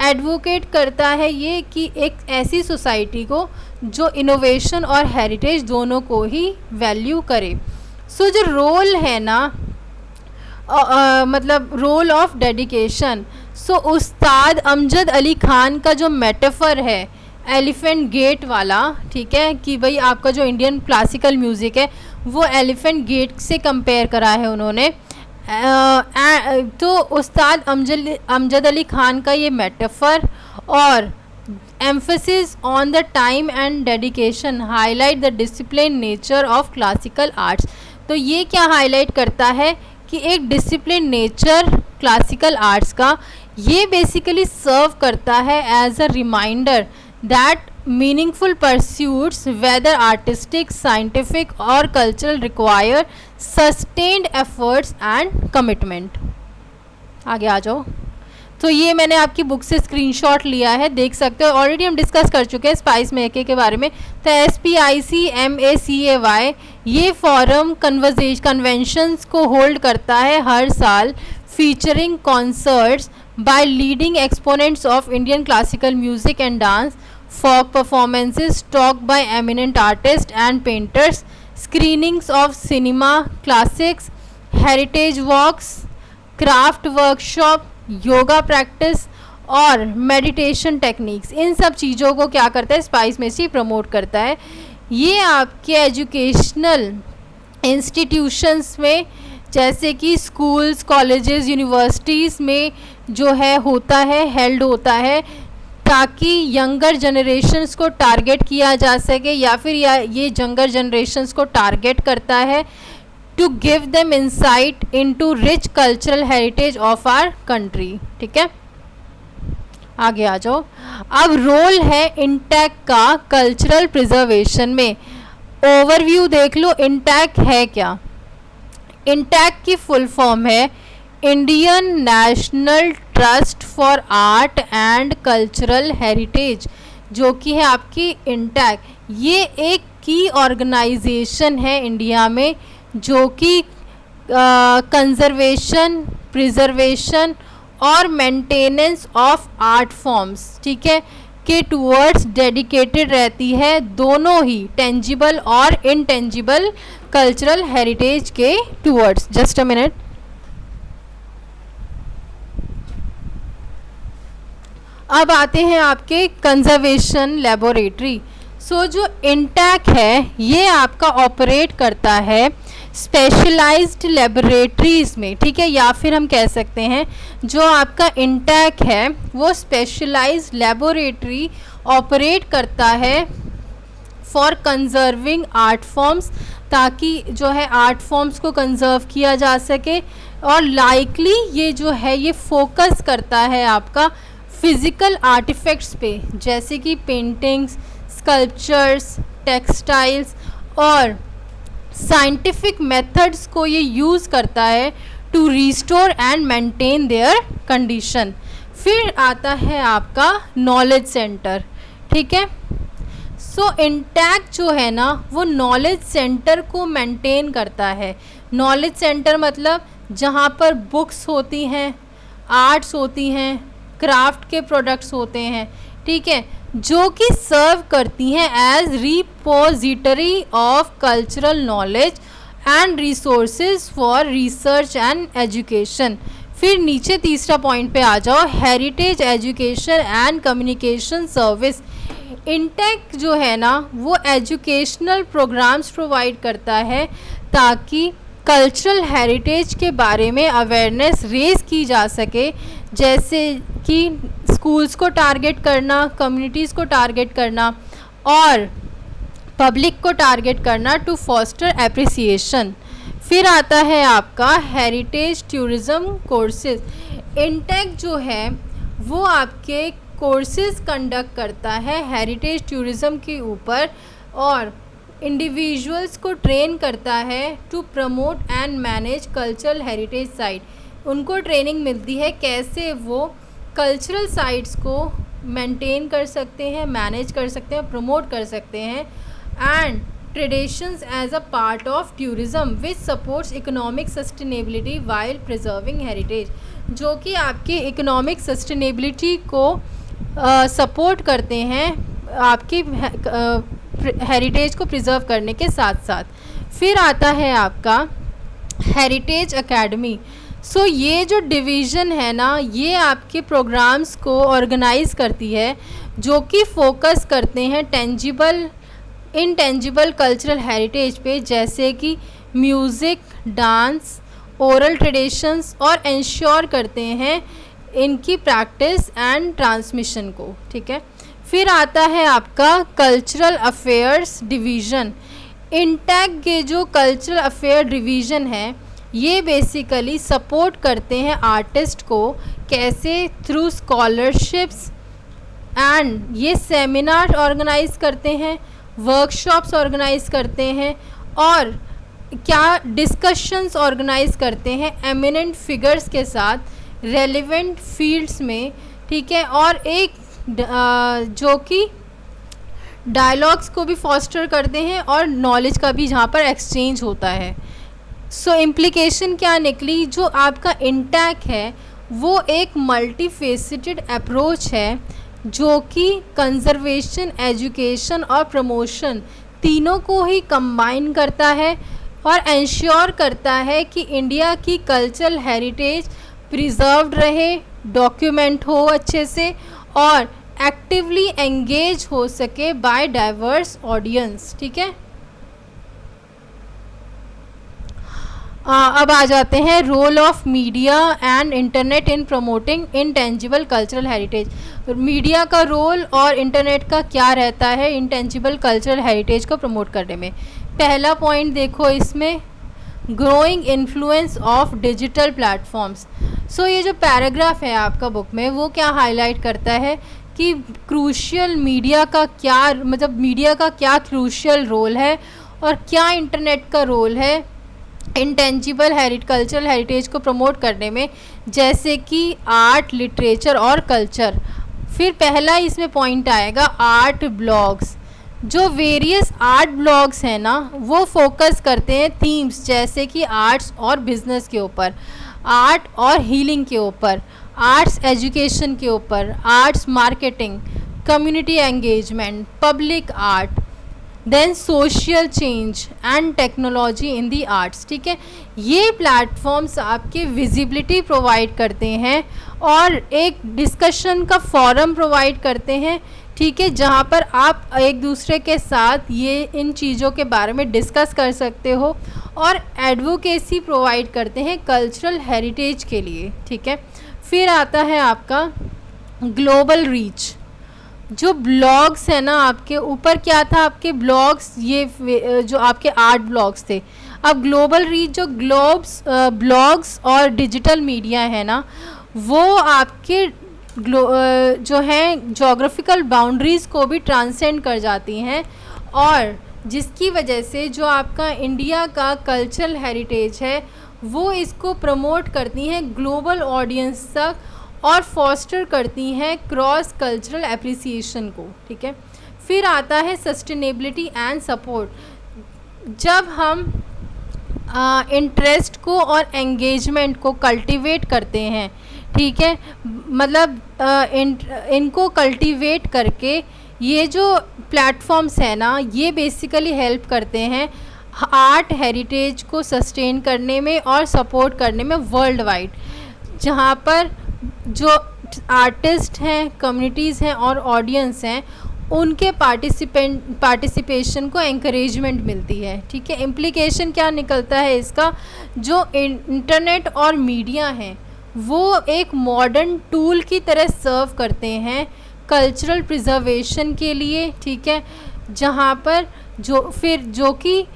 एडवोकेट करता है ये कि एक ऐसी सोसाइटी को जो इनोवेशन और हेरिटेज दोनों को ही वैल्यू करे। सो जो रोल है ना, मतलब रोल ऑफ डेडिकेशन, सो उस्ताद अमजद अली खान का जो मेटाफर है एलिफेंट गेट वाला, ठीक है, कि भाई आपका जो इंडियन क्लासिकल म्यूज़िक है वो एलिफेंट गेट से कंपेयर करा है उन्होंने। तो उस्ताद अमजद अली खान का ये मेटाफर और emphasis on the time and dedication highlight the disciplined nature of classical arts। तो ये क्या हाईलाइट करता है कि एक डिसिप्लिन नेचर क्लासिकल आर्ट्स का, ये बेसिकली सर्व करता है as a reminder that meaningful pursuits whether artistic, scientific or cultural require sustained efforts and commitment। आगे आ जाओ। तो ये मैंने आपकी बुक से स्क्रीनशॉट लिया है, देख सकते हो। ऑलरेडी हम डिस्कस कर चुके हैं स्पाइस मेके के बारे में। तो SPICMACAY ये फोरम कन्वेंशंस को होल्ड करता है हर साल, featuring concerts bye leading exponents of Indian classical music and dance, folk performances, talk by eminent artists and painters, screenings of cinema classics, heritage walks, craft workshop, yoga practice और मेडिटेशन टेक्निक्स। इन सब चीज़ों को क्या करता है स्पाइस में से प्रमोट करता है। ये आपके एजुकेशनल इंस्टीट्यूशंस में जैसे कि स्कूल्स, कॉलेजेस, यूनिवर्सिटीज़ में जो है होता है, हेल्ड होता है, ताकि यंगर जनरेशन्स को टारगेट किया जा सके, या फिर ये यंगर जनरेशन्स को टारगेट करता है to give them insight into rich cultural heritage of our country. ठीक है, आगे आ जाओ। अब रोल है इंटैक का कल्चरल प्रिजर्वेशन में। ओवरव्यू देख लो, इंटैक है क्या। इंटैक की फुल फॉर्म है Indian national trust for art and cultural heritage, जो कि है आपकी इंटैक। ये एक की ऑर्गेनाइजेशन है इंडिया में जो कि कंजर्वेशन, प्रिजर्वेशन और मेंटेनेंस ऑफ आर्ट फॉर्म्स, ठीक है, के टूवर्ड्स डेडिकेटेड रहती है, दोनों ही टेंजिबल और इनटेंजिबल कल्चरल हेरिटेज के टूवर्ड्स। Just a minute. अब आते हैं आपके कंजर्वेशन लेबोरेटरी। सो जो इंटैक है ये आपका ऑपरेट करता है स्पेशलाइज्ड लेबोरेटरीज में, ठीक है, या फिर हम कह सकते हैं जो आपका इंटैक है वो स्पेशलाइज्ड लेबोरेटरी ऑपरेट करता है फॉर कंजर्विंग आर्ट फॉर्म्स, ताकि जो है आर्ट फॉर्म्स को कंजर्व किया जा सके। और लाइकली ये जो है ये फोकस करता है आपका फिज़िकल आर्टिफैक्ट्स पे, जैसे कि पेंटिंग्स, स्कल्पचर्स, टेक्सटाइल्स और साइंटिफिक मेथड्स को ये यूज़ करता है to restore and maintain their condition. फिर आता है आपका नॉलेज सेंटर, ठीक है। सो इंटैक जो है ना वो नॉलेज सेंटर को मेंटेन करता है। नॉलेज सेंटर मतलब जहाँ पर बुक्स होती हैं, आर्ट्स होती हैं, क्राफ्ट के प्रोडक्ट्स होते हैं, ठीक है, जो कि सर्व करती हैं as repository of cultural knowledge and resources for research and education. फिर नीचे तीसरा पॉइंट पे आ जाओ, heritage education and communication service. INTACH जो है ना वो एजुकेशनल प्रोग्राम्स प्रोवाइड करता है ताकि कल्चरल हेरिटेज के बारे में अवेयरनेस रेज की जा सके, जैसे कि स्कूल्स को टारगेट करना, कम्युनिटीज़ को टारगेट करना और पब्लिक को टारगेट करना टू फॉस्टर एप्रिसिएशन। फिर आता है आपका हेरिटेज टूरिज़्म कोर्सेज। इंटेक जो है वो आपके कोर्सेज कंडक्ट करता है हेरिटेज टूरिज़्म के ऊपर और इंडिविजुअल्स को ट्रेन करता है to promote and manage cultural heritage site. उनको ट्रेनिंग मिलती है कैसे वो कल्चरल साइट्स को मेंटेन कर सकते हैं, मैनेज कर सकते हैं, प्रमोट कर सकते हैं and traditions as a part of tourism which supports economic sustainability while preserving heritage, जो कि आपके इकोनॉमिक सस्टेनेबिलिटी को सपोर्ट करते हैं आपकी हेरिटेज को प्रिजर्व करने के साथ साथ। फिर आता है आपका हेरिटेज एकेडमी। सो ये जो डिवीज़न है ना ये आपके प्रोग्राम्स को ऑर्गेनाइज करती है जो कि फोकस करते हैं टेंजिबल इनटेंजिबल कल्चरल हेरिटेज पे, जैसे कि म्यूज़िक, डांस, ओरल ट्रेडिशंस, और इंश्योर करते हैं इनकी प्रैक्टिस एंड ट्रांसमिशन को, ठीक है। फिर आता है आपका कल्चरल अफेयर्स डिवीज़न। इंटैक के जो कल्चरल अफेयर डिवीज़न है ये बेसिकली सपोर्ट करते हैं आर्टिस्ट को कैसे थ्रू स्कॉलरशिप्स एंड ये सेमिनार ऑर्गेनाइज करते हैं, वर्कशॉप्स ऑर्गेनाइज करते हैं और क्या डिस्कशंस ऑर्गेनाइज करते हैं एमिनेंट फिगर्स के साथ रेलिवेंट फील्ड्स में, ठीक है, और एक जो कि डायलॉग्स को भी फॉस्टर करते हैं और नॉलेज का भी जहाँ पर एक्सचेंज होता है। सो इम्प्लीकेशन क्या निकली, जो आपका इंटैक है वो एक मल्टीफेसिटेड अप्रोच है जो कि कंजर्वेशन, एजुकेशन और प्रमोशन तीनों को ही कंबाइन करता है और इंश्योर करता है कि इंडिया की कल्चरल हेरिटेज प्रिजर्व्ड रहे, डॉक्यूमेंट हो अच्छे से और एक्टिवली एंगेज हो सके बाय डाइवर्स ऑडियंस। ठीक है, अब आ जाते हैं role of media and internet in promoting intangible cultural heritage. Media का रोल और इंटरनेट का क्या रहता है इंटेंजिबल कल्चरल हेरिटेज को प्रमोट करने में। पहला पॉइंट देखो इसमें, growing influence of digital platforms. So ये जो पैराग्राफ है आपका बुक में वो क्या हाईलाइट करता है कि क्रूशियल मीडिया का क्या, मतलब मीडिया का क्या क्रूशियल रोल है और क्या इंटरनेट का रोल है इंटेंजिबल कल्चरल हेरिटेज को प्रमोट करने में, जैसे कि आर्ट, लिटरेचर और कल्चर। फिर पहला इसमें पॉइंट आएगा आर्ट ब्लॉग्स। जो वेरियस आर्ट ब्लॉग्स हैं ना वो फोकस करते हैं थीम्स जैसे कि आर्ट्स और बिजनेस के ऊपर, आर्ट और हीलिंग के ऊपर, आर्ट्स एजुकेशन के ऊपर, arts marketing, community engagement, public art, then social change and technology in the arts. ठीक है, ये प्लेटफॉर्म्स आपके विजिबिलिटी प्रोवाइड करते हैं और एक डिस्कशन का फोरम प्रोवाइड करते हैं, ठीक है, जहाँ पर आप एक दूसरे के साथ ये इन चीज़ों के बारे में डिस्कस कर सकते हो और एडवोकेसी प्रोवाइड करते हैं कल्चरल हेरिटेज के लिए। ठीक है, फिर आता है आपका ग्लोबल रीच। जो ब्लॉग्स है ना आपके ऊपर क्या था, आपके ब्लॉग्स ये जो आपके आर्ट ब्लॉग्स थे, अब ग्लोबल रीच जो ब्लॉग्स और डिजिटल मीडिया है ना वो आपके जो हैं जोग्राफिकल बाउंड्रीज़ को भी ट्रांसेंड कर जाती हैं और जिसकी वजह से जो आपका इंडिया का कल्चरल हेरिटेज है वो इसको प्रमोट करती हैं ग्लोबल ऑडियंस तक और फॉस्टर करती हैं क्रॉस कल्चरल एप्रिसिएशन को। ठीक है, फिर आता है सस्टेनेबिलिटी एंड सपोर्ट। जब हम इंटरेस्ट को और एंगेजमेंट को कल्टीवेट करते हैं, ठीक है, मतलब इनको कल्टीवेट करके ये जो प्लेटफॉर्म्स है ना ये बेसिकली हेल्प करते हैं आर्ट हेरिटेज को सस्टेन करने में और सपोर्ट करने में वर्ल्ड वाइड, जहाँ पर जो आर्टिस्ट हैं, कम्युनिटीज़ हैं और ऑडियंस हैं उनके पार्टिसिपेशन को एंकरेजमेंट मिलती है। ठीक है, इम्प्लीकेशन क्या निकलता है इसका, जो इंटरनेट और मीडिया हैं वो एक मॉडर्न टूल की तरह सर्व करते हैं कल्चरल प्रिजर्वेशन के लिए। ठीक है, जहाँ पर जो कि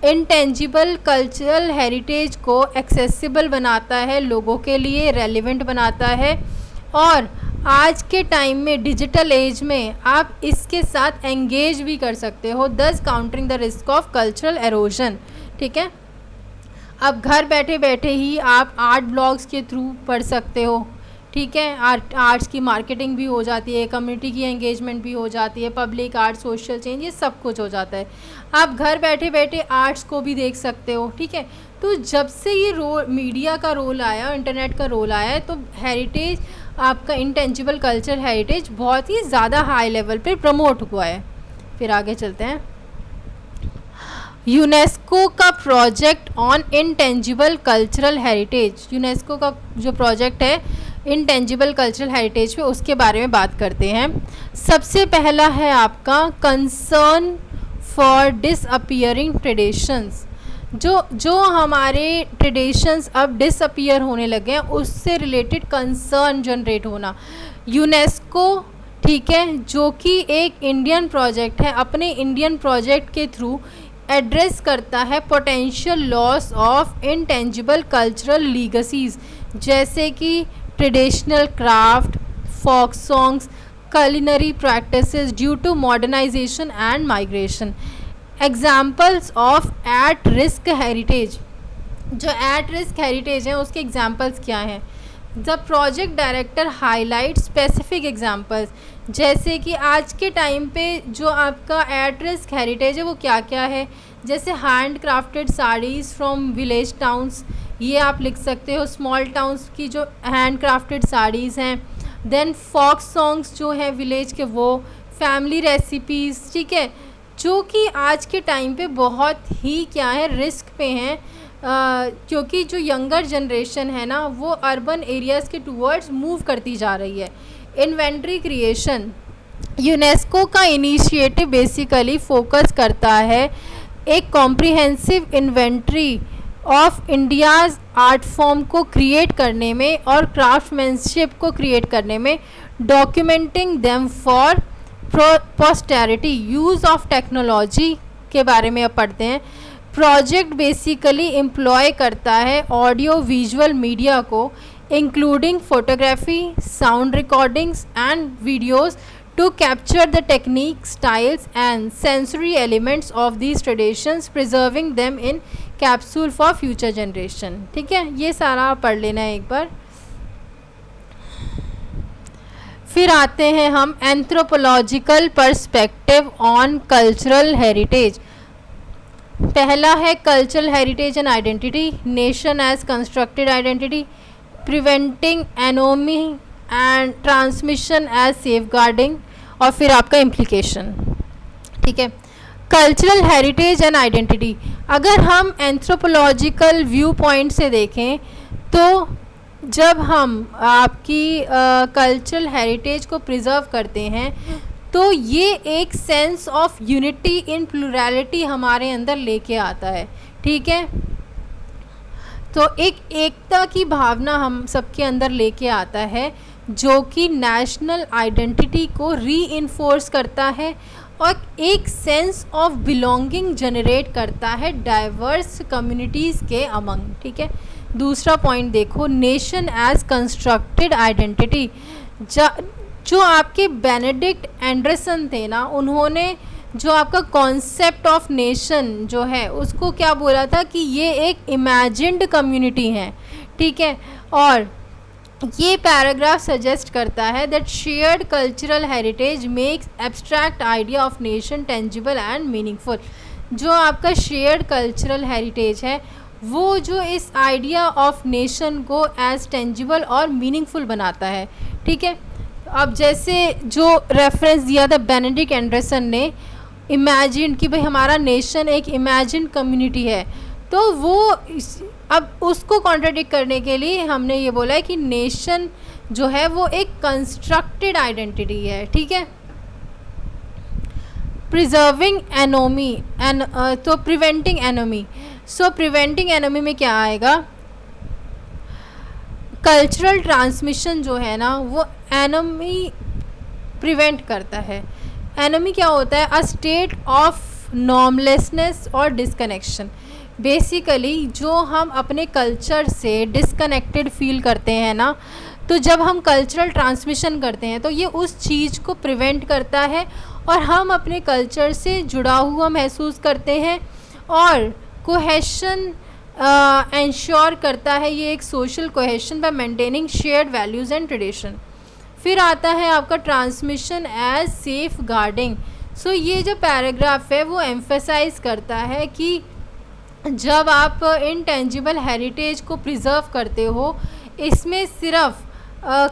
इंटेंजिबल कल्चरल हेरिटेज को एक्सेसिबल बनाता है, लोगों के लिए रेलिवेंट बनाता है और आज के टाइम में डिजिटल एज में आप इसके साथ एंगेज भी कर सकते हो, दस countering the risk of cultural halogen. ठीक है, अब घर बैठे बैठे ही आप आर्ट ब्लॉग्स के थ्रू पढ़ सकते हो। ठीक है, आर्ट्स की मार्केटिंग भी हो जाती है, कम्युनिटी की एंगेजमेंट भी हो जाती है, पब्लिक आर्ट, सोशल चेंज, ये सब कुछ हो जाता है। आप घर बैठे बैठे आर्ट्स को भी देख सकते हो। ठीक है, तो जब से ये रोल मीडिया का रोल आया, इंटरनेट का रोल आया है, तो हेरिटेज आपका इंटेंजिबल कल्चर हेरिटेज बहुत ही ज़्यादा हाई लेवल पे प्रमोट हुआ है। फिर आगे चलते हैं, यूनेस्को का project on intangible cultural heritage. UNESCO का जो प्रोजेक्ट है इंटेंजिबल कल्चरल हेरिटेज पे उसके बारे में बात करते हैं। सबसे पहला है आपका कंसर्न फॉर डिसअपियरिंग ट्रेडिशंस। जो हमारे ट्रेडिशंस अब डिसअपियर होने लगे हैं उससे रिलेटेड कंसर्न जनरेट होना। यूनेस्को, ठीक है, जो कि एक इंडियन प्रोजेक्ट है, अपने इंडियन प्रोजेक्ट के थ्रू एड्रेस करता है potential loss of intangible cultural legacies, जैसे कि traditional craft, folk songs, culinary practices due to modernization and migration. Examples of at risk heritage. जो at risk heritage है उसके examples क्या हैं? The project director highlight specific examples, जैसे कि आज के टाइम पे जो आपका एट रिस्क हेरिटेज है वो क्या क्या है, जैसे hand crafted saris from village towns, ये आप लिख सकते हो, स्मॉल टाउन्स की जो हैंड क्राफ्टेड साड़ीज़ हैं, देन फोक सॉन्ग्स जो है विलेज के वो, फैमिली रेसिपीज़, ठीक है, जो कि आज के टाइम पे बहुत ही क्या है रिस्क पे हैं, क्योंकि जो यंगर जनरेशन है ना वो अर्बन एरियाज़ के टूवर्ड्स मूव करती जा रही है। इन्वेंट्री क्रिएशन, यूनेस्को का इनिशिएटिव बेसिकली फोकस करता है एक comprehensive inventory of India's art form को क्रिएट करने में और क्राफ्टमैनशिप को क्रिएट करने में, documenting them for posterity, use of technology के बारे में अब पढ़ते हैं। प्रोजेक्ट बेसिकली एम्प्लॉय करता है ऑडियो विजुअल मीडिया को including photography, sound recordings and videos to capture the technique, styles and sensory elements of these traditions, preserving them in capsule for future generation। ठीक है, ये सारा पढ़ लेना है एक बार। फिर आते हैं हम anthropological perspective on cultural heritage. पहला है cultural heritage and identity, nation as constructed identity, preventing anomie and transmission as safeguarding, और फिर आपका इम्प्लीकेशन। ठीक है, कल्चरल हेरिटेज एंड आइडेंटिटी, अगर हम एंथ्रोपोलॉजिकल व्यू पॉइंट से देखें तो जब हम आपकी कल्चरल हेरिटेज को प्रिजर्व करते हैं तो ये एक सेंस ऑफ यूनिटी इन प्लुरैलिटी हमारे अंदर लेके आता है। ठीक है, तो एक एकता की भावना हम सबके अंदर लेके आता है जो कि नेशनल आइडेंटिटी को रीइंफोर्स करता है और एक सेंस ऑफ बिलोंगिंग जनरेट करता है डाइवर्स कम्युनिटीज़ के अमंग। ठीक है, दूसरा पॉइंट देखो, नेशन एज कंस्ट्रक्टेड आइडेंटिटी, जो आपके बेनेडिक्ट एंडरसन थे ना, उन्होंने जो आपका कॉन्सेप्ट ऑफ नेशन जो है उसको क्या बोला था कि ये एक इमेजिन्ड कम्युनिटी है। ठीक है, और ये पैराग्राफ सजेस्ट करता है that shared cultural heritage makes abstract idea of nation tangible and meaningful. जो आपका शेयर्ड कल्चरल हेरिटेज है वो जो इस आइडिया ऑफ नेशन को एज टेंजिबल और मीनिंगफुल बनाता है। ठीक है, अब जैसे जो रेफरेंस दिया था बेनेडिक्ट एंडरसन ने, इमेजिन कि भाई हमारा नेशन एक इमेजिन कम्युनिटी है, तो वो अब उसको कॉन्ट्राडिक्ट करने के लिए हमने ये बोला है कि नेशन जो है वो एक कंस्ट्रक्टेड आइडेंटिटी है। ठीक है, प्रिजर्विंग एनोमी तो प्रिवेंटिंग एनोमी, सो प्रिवेंटिंग एनोमी में क्या आएगा, कल्चरल ट्रांसमिशन जो है ना वो एनोमी प्रिवेंट करता है। एनोमी क्या होता है, अ स्टेट ऑफ नॉर्मलेसनेस और डिसकनेक्शन। बेसिकली जो हम अपने कल्चर से डिसकनेक्टेड फील करते हैं ना, तो जब हम कल्चरल ट्रांसमिशन करते हैं तो ये उस चीज़ को प्रिवेंट करता है और हम अपने कल्चर से जुड़ा हुआ महसूस करते हैं और कोहेशन इंश्योर करता है, ये एक social cohesion bye maintaining shared values and tradition. फिर आता है आपका ट्रांसमिशन एज सेफ गार्डिंग। सो ये जो पैराग्राफ है वो एम्फेसाइज करता है कि जब आप इनटेंजिबल हेरिटेज को प्रिजर्व करते हो, इसमें सिर्फ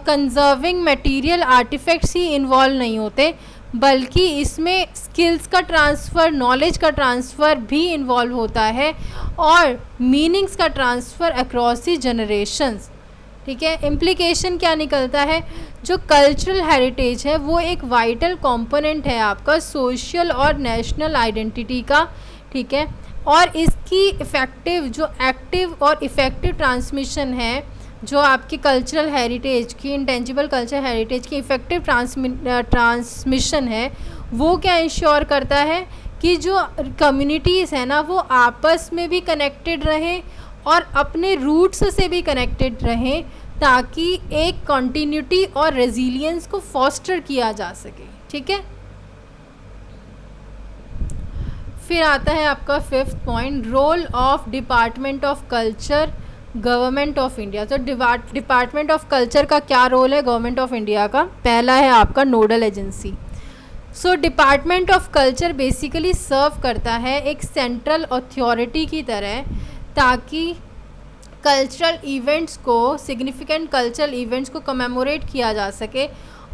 कंजर्विंग मटेरियल आर्टिफैक्ट्स ही इन्वॉल्व नहीं होते, बल्कि इसमें स्किल्स का ट्रांसफ़र, नॉलेज का ट्रांसफ़र भी इन्वॉल्व होता है और मीनिंग्स का ट्रांसफ़र अक्रॉस दी जनरेशंस। ठीक है, इम्प्लीकेशन क्या निकलता है, जो कल्चरल हेरिटेज है वो एक वाइटल कंपोनेंट है आपका सोशल और नेशनल आइडेंटिटी का। ठीक है, और इसकी इफ़ेक्टिव जो एक्टिव और इफ़ेक्टिव ट्रांसमिशन है, जो आपकी कल्चरल हेरिटेज की, इंटेंजिबल कल्चरल हेरिटेज की इफ़ेक्टिव ट्रांसमिशन है, वो क्या इंश्योर करता है कि जो कम्युनिटीज़ है ना वो आपस में भी कनेक्टेड रहें और अपने रूट्स से भी कनेक्टेड रहें, ताकि एक कंटिन्यूटी और रेजिलियंस को फॉस्टर किया जा सके। ठीक है, फिर आता है आपका fifth point, role of department of culture government of India. तो डिपार्टमेंट ऑफ कल्चर का क्या रोल है गवर्नमेंट ऑफ इंडिया का? पहला है आपका nodal agency. So department of culture basically serve करता है एक सेंट्रल अथॉरिटी की तरह, ताकि कल्चरल इवेंट्स को, सिग्निफिकेंट कल्चरल इवेंट्स को कमेमोरेट किया जा सके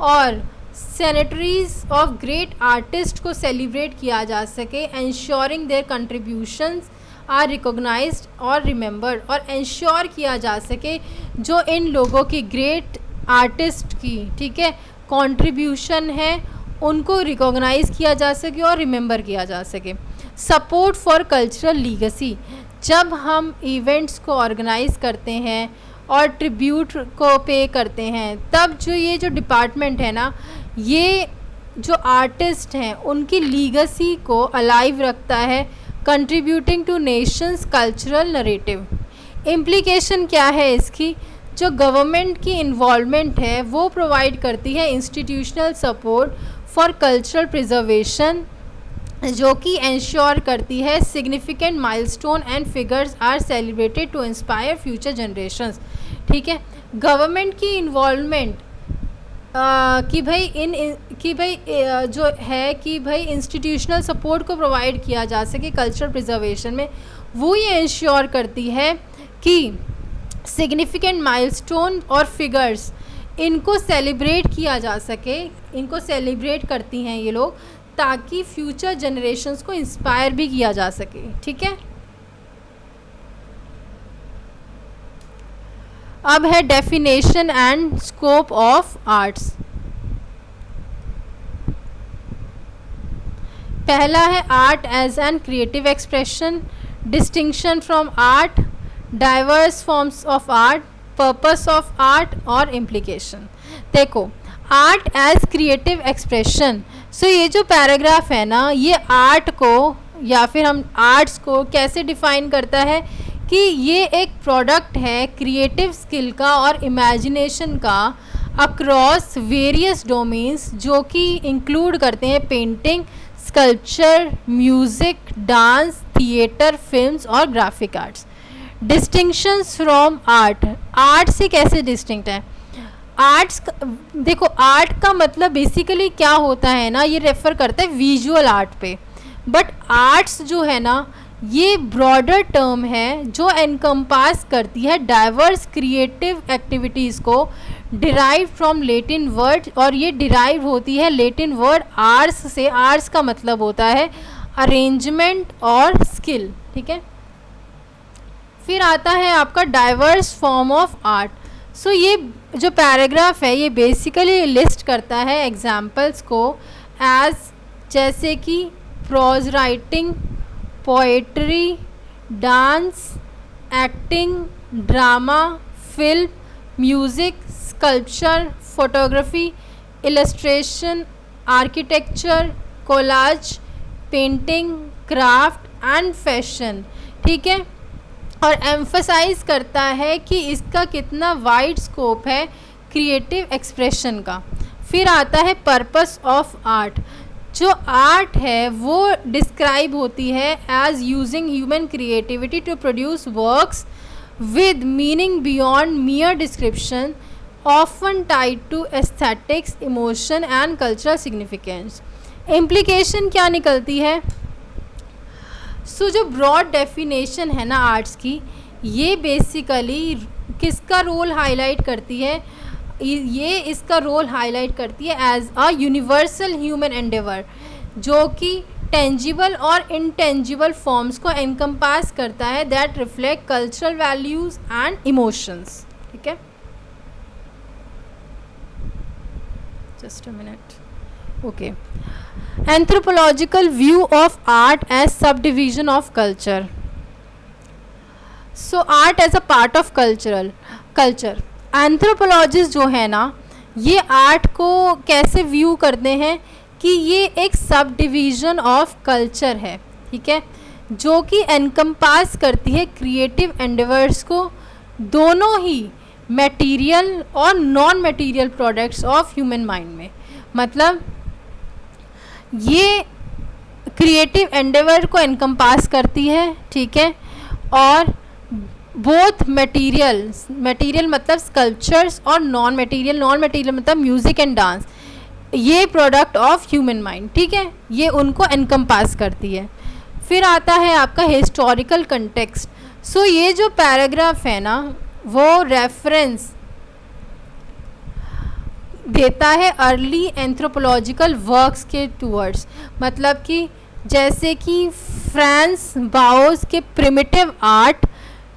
और सेनेटरीज ऑफ ग्रेट आर्टिस्ट को सेलिब्रेट किया जा सके, ensuring their contributions are recognised और रिमेंबर्ड, और एंश्योर किया जा सके जो इन लोगों की, ग्रेट आर्टिस्ट की, ठीक है, कंट्रीब्यूशन है उनको रिकॉग्नाइज किया जा सके और रिमेंबर किया जा सके। सपोर्ट फॉर कल्चरल लीगेसी, जब हम इवेंट्स को ऑर्गेनाइज करते हैं और ट्रिब्यूट को पे करते हैं, तब जो डिपार्टमेंट है ना, ये जो आर्टिस्ट हैं उनकी लीगेसी को अलाइव रखता है, contributing two nations cultural narrative. Implication क्या है इसकी? जो गवर्नमेंट की इन्वॉल्वमेंट है वो प्रोवाइड करती है institutional support for cultural preservation, जो कि एंश्योर करती है significant milestone and figures are celebrated to inspire future generations. ठीक है, गवर्नमेंट की इन्वॉल्वमेंट कि भाई इंस्टीट्यूशनल सपोर्ट को प्रोवाइड किया जा सके कल्चरल प्रिजर्वेशन में, वो ये इंश्योर करती है कि सिग्निफिकेंट माइलस्टोन और फिगर्स इनको सेलिब्रेट किया जा सके, इनको सेलिब्रेट करती हैं ये लोग, ताकि फ्यूचर जनरेशन्स को इंस्पायर भी किया जा सके। ठीक है, अब है definition and scope of arts. पहला है art as an creative expression, distinction from art, diverse forms of art, purpose of art और इम्प्लीकेशन। देखो, art as creative expression, so ये जो पैराग्राफ है ना, ये आर्ट को या फिर हम आर्ट्स को कैसे डिफाइन करता है कि ये एक प्रोडक्ट है क्रिएटिव स्किल का और इमेजिनेशन का अक्रॉस वेरियस डोमेन्स, जो कि इंक्लूड करते हैं painting, sculpture, music, dance, theatre, films और graphic arts. Distinctions from art, art से कैसे डिस्टिंक्ट है? आर्ट्स, देखो आर्ट का मतलब बेसिकली क्या होता है ना, ये रेफ़र करता है विजुअल आर्ट पे, बट आर्ट्स जो है ना ये ब्रॉडर टर्म है जो एनकम्पास करती है डाइवर्स क्रिएटिव एक्टिविटीज़ को, डिराइव फ्रॉम लैटिन वर्ड, और ये डिराइव होती है लैटिन वर्ड आर्ट्स से। आर्ट्स का मतलब होता है अरेंजमेंट और स्किल। ठीक है, फिर आता है आपका डाइवर्स फॉर्म ऑफ आर्ट। सो ये जो पैराग्राफ है ये बेसिकली लिस्ट करता है एग्जाम्पल्स को, एज जैसे कि prose writing, poetry, dance, acting, drama, film, music, sculpture, photography, illustration, architecture, collage, painting, craft and fashion. ठीक है, और एम्फसाइज करता है कि इसका कितना वाइड स्कोप है क्रिएटिव एक्सप्रेशन का। फिर आता है पर्पस ऑफ आर्ट। जो आर्ट है वो डिस्क्राइब होती है as using human creativity to produce works with meaning beyond mere description, often tied to aesthetics, emotion and cultural significance. Implication क्या निकलती है? सो जो ब्रॉड डेफिनेशन है ना आर्ट्स की, ये बेसिकली किसका रोल हाईलाइट करती है? ये इसका रोल हाईलाइट करती है as a universal human endeavour, जो कि टेंजिबल और इनटेंजिबल फॉर्म्स को एनकम्पास करता है, that reflect cultural values and emotions. ठीक है, just a minute. Okay, anthropological view of art as subdivision of culture. So art as a part of culture. Anthropologist जो है ना, ये आर्ट को कैसे व्यू करते हैं कि ये एक सब डिवीज़न ऑफ कल्चर है। ठीक है, जो कि एनकम्पास करती है क्रिएटिव एंडेवर्स को, दोनों ही मटेरियल और non material products of human mind में। मतलब ये क्रिएटिव एंडेवर को एनकम्पास करती है, ठीक है, और बोथ मटेरियल मतलब स्कल्पचर्स और नॉन मटेरियल मतलब म्यूज़िक एंड डांस, ये प्रोडक्ट ऑफ ह्यूमन माइंड, ठीक है, ये उनको एनकम्पास करती है। फिर आता है आपका हिस्टोरिकल कंटेक्स्ट। सो ये जो पैराग्राफ है ना वो रेफरेंस देता है अर्ली एंथ्रोपोलॉजिकल वर्क्स के टूवर्ड्स, मतलब कि जैसे कि फ्रांस बाओस के प्रिमिटिव आर्ट,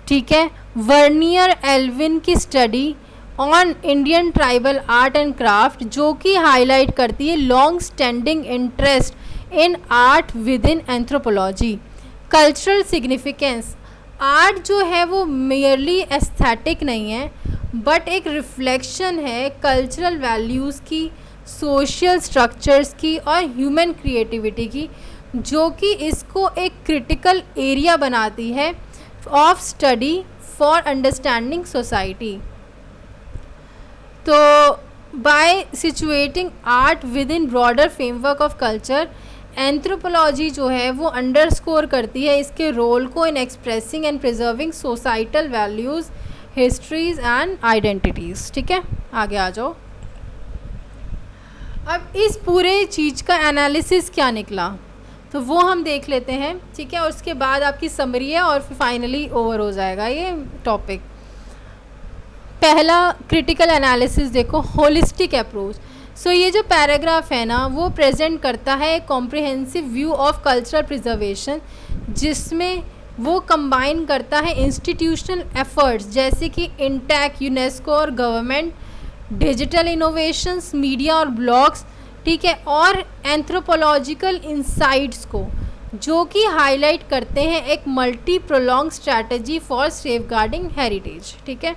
ठीक है, वर्नियर एल्विन की study on Indian tribal art and craft, जो कि हाईलाइट करती है long standing interest in art with in anthropology. Cultural significance, art जो है वो मेयरली एस्थेटिक नहीं है बट एक रिफ्लेक्शन है कल्चरल वैल्यूज़ की, सोशल स्ट्रक्चर्स की और ह्यूमन क्रिएटिविटी की, जो कि इसको एक क्रिटिकल एरिया बनाती है of study for understanding society. तो by situating art within broader framework of culture, anthropology जो है वो अंडरस्कोर करती है इसके रोल को in expressing and preserving societal values, histories and identities. ठीक है, आगे आ जाओ। अब इस पूरे चीज़ का एनालिसिस क्या निकला तो वो हम देख लेते हैं, ठीक है, और उसके बाद आपकी समरी है और फिर फाइनली ओवर हो जाएगा ये टॉपिक। पहला क्रिटिकल एनालिसिस देखो, होलिस्टिक अप्रोच। सो ये जो पैराग्राफ है ना वो प्रेजेंट करता है एक comprehensive view of cultural preservation, जिसमें वो कंबाइन करता है इंस्टीट्यूशनल एफर्ट्स जैसे कि इंटैक, यूनेस्को और गवर्नमेंट, डिजिटल इनोवेशंस, मीडिया और ब्लॉग्स, ठीक है, और एंथ्रोपोलॉजिकल इंसाइट्स को, जो कि हाईलाइट करते हैं एक multi prolong strategy for safeguarding heritage. ठीक है,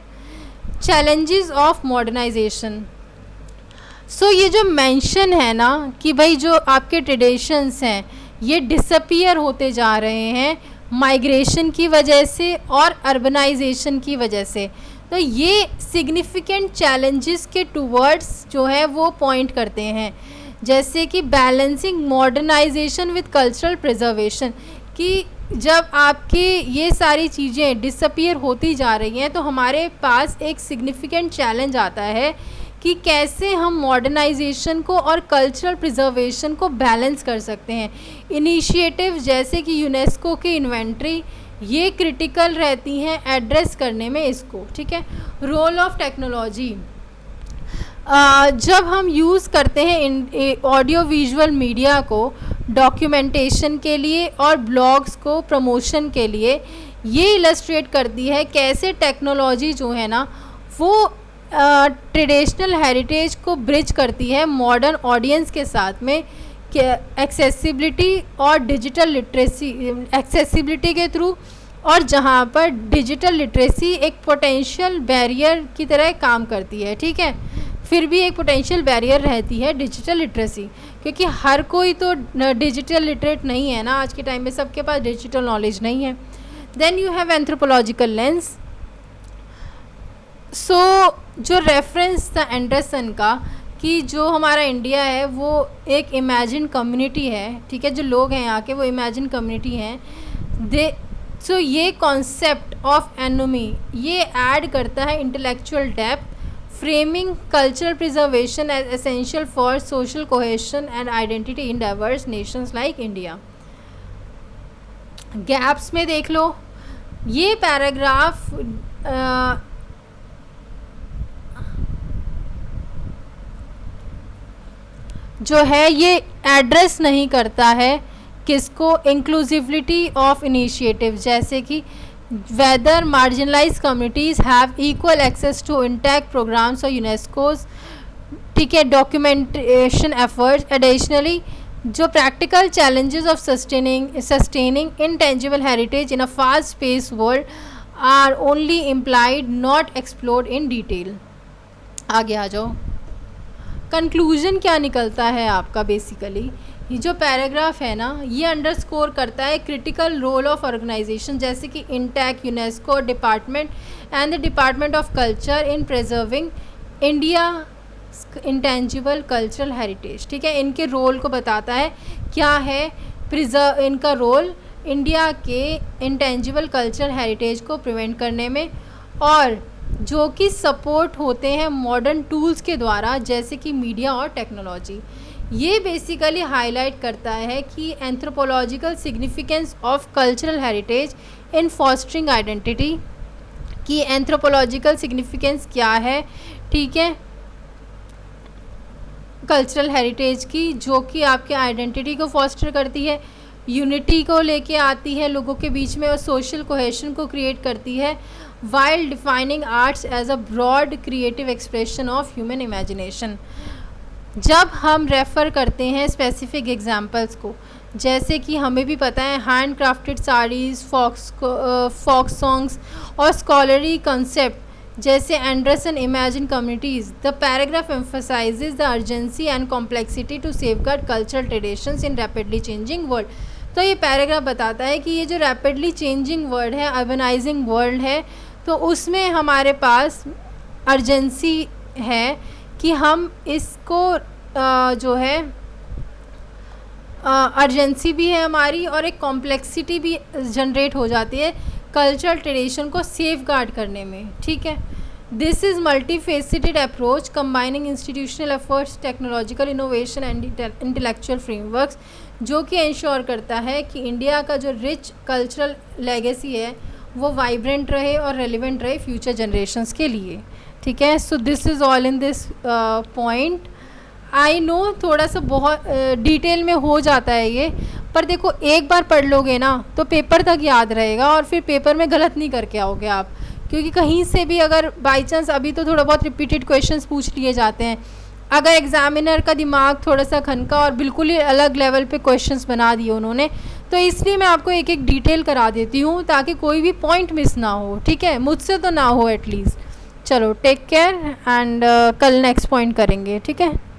चैलेंजेस ऑफ मॉडर्नाइजेशन। सो ये जो मेंशन है ना कि भाई जो आपके ट्रेडिशंस हैं ये डिसअपीयर होते जा रहे हैं माइग्रेशन की वजह से और अर्बनाइजेशन की वजह से, तो ये सिग्निफिकेंट चैलेंजेस के टूवर्ड्स जो है वो पॉइंट करते हैं, जैसे कि balancing modernisation with cultural preservation, कि जब आपके ये सारी चीज़ें डिसअपीयर होती जा रही हैं तो हमारे पास एक सिग्निफिकेंट चैलेंज आता है कि कैसे हम मॉडर्नाइजेशन को और कल्चरल प्रिजर्वेशन को बैलेंस कर सकते हैं। इनिशिएटिव जैसे कि यूनेस्को की इन्वेंट्री, ये क्रिटिकल रहती हैं एड्रेस करने में इसको। ठीक है, रोल ऑफ टेक्नोलॉजी, जब हम यूज़ करते हैं ऑडियो विजुअल मीडिया को डॉक्यूमेंटेशन के लिए और ब्लॉग्स को प्रमोशन के लिए, ये इलस्ट्रेट करती है कैसे टेक्नोलॉजी जो है ना वो ट्रेडिशनल हेरिटेज को ब्रिज करती है मॉडर्न ऑडियंस के साथ में, एक्सेसिबिलिटी और डिजिटल लिटरेसी, एक्सेसिबिलिटी के थ्रू, और जहाँ पर डिजिटल लिटरेसी एक पोटेंशियल बैरियर की तरह काम करती है। ठीक है, फिर भी एक पोटेंशियल बैरियर रहती है डिजिटल लिटरेसी, क्योंकि हर कोई तो डिजिटल लिटरेट नहीं है ना आज के टाइम में, सबके पास डिजिटल नॉलेज नहीं है। Then you have anthropological lens. So जो रेफरेंस था एंडरसन का कि जो हमारा इंडिया है वो एक इमेजिन कम्युनिटी है, ठीक है, जो लोग हैं यहाँ के वो इमेजिन कम्युनिटी हैं, सो ये कॉन्सेप्ट ऑफ एनोमी ये ऐड करता है intellectual depth, framing cultural preservation as essential for social cohesion and identity in diverse nations like India. Gaps में देख लो, ये पैराग्राफ जो है ये एड्रेस नहीं करता है किसको, इंक्लूसिविटी ऑफ इनिशिएटिव, जैसे कि whether marginalise communities have equal access to INTACH programmes और यूनेस्कोस, ठीक है, डॉक्यूमेंटेशन एफर्ट्स। एडिशनली जो practical challenges of sustaining intangible heritage in a fast pace world are only implied not explored in detail. आगे आ जाओ, कंक्लूजन क्या निकलता है आपका। बेसिकली ये जो पैराग्राफ है ना ये अंडरस्कोर करता है क्रिटिकल रोल ऑफ ऑर्गेनाइजेशन जैसे कि INTACH, UNESCO department and the department of culture in preserving India intangible cultural heritage. ठीक है, इनके रोल को बताता है क्या है इनका रोल इंडिया के इंटेंजिबल कल्चरल हेरिटेज को प्रिवेंट करने में, और जो कि सपोर्ट होते हैं मॉडर्न टूल्स के द्वारा जैसे कि मीडिया और टेक्नोलॉजी। ये बेसिकली हाईलाइट करता है कि anthropological significance of cultural heritage in fostering identity, कि एंथ्रोपोलॉजिकल सिग्निफिकेंस क्या है, ठीक है, कल्चरल हेरिटेज की, जो कि आपके आइडेंटिटी को फॉस्टर करती है, यूनिटी को लेके आती है लोगों के बीच में और सोशल कोहेशन को क्रिएट करती है, while defining arts as a broad creative expression of human imagination. जब हम रेफ़र करते हैं स्पेसिफिक एग्जांपल्स को, जैसे कि हमें भी पता है hand crafted saris, folk songs और स्कॉलरी कंसेप्ट जैसे Anderson imagine communities, the paragraph emphasises the urgency and complexity to safeguard cultural traditions in rapidly changing world. तो ये पैराग्राफ बताता है कि ये जो रैपिडली चेंजिंग वर्ल्ड है, अर्बनाइजिंग वर्ल्ड है, तो उसमें हमारे पास अर्जेंसी है कि हम इसको जो है अर्जेंसी भी है हमारी और एक कॉम्प्लेक्सिटी भी जनरेट हो जाती है कल्चरल ट्रेडिशन को सेफगार्ड करने में, ठीक है। This is multifaceted approach combining institutional efforts, technological innovation and intellectual frameworks, जो कि इंश्योर करता है कि इंडिया का जो रिच कल्चरल लेगेसी है वो वाइब्रेंट रहे और रेलिवेंट रहे फ्यूचर जनरेशन्स के लिए, ठीक है। So this is all in this point. I know थोड़ा सा बहुत डिटेल में हो जाता है ये, पर देखो एक बार पढ़ लोगे ना तो पेपर तक याद रहेगा और फिर पेपर में गलत नहीं करके आओगे आप, क्योंकि कहीं से भी अगर बाई चांस, अभी तो थोड़ा बहुत रिपीटेड क्वेश्चंस पूछ लिए जाते हैं, अगर एग्जामिनर का दिमाग थोड़ा सा खनका और बिल्कुल ही अलग लेवल पे क्वेश्चंस बना दिए उन्होंने, तो इसलिए मैं आपको एक एक डिटेल करा देती हूँ ताकि कोई भी पॉइंट मिस ना हो, ठीक है, मुझसे तो ना हो एटलीस्ट। चलो टेक केयर एंड कल नेक्स्ट पॉइंट करेंगे, ठीक है।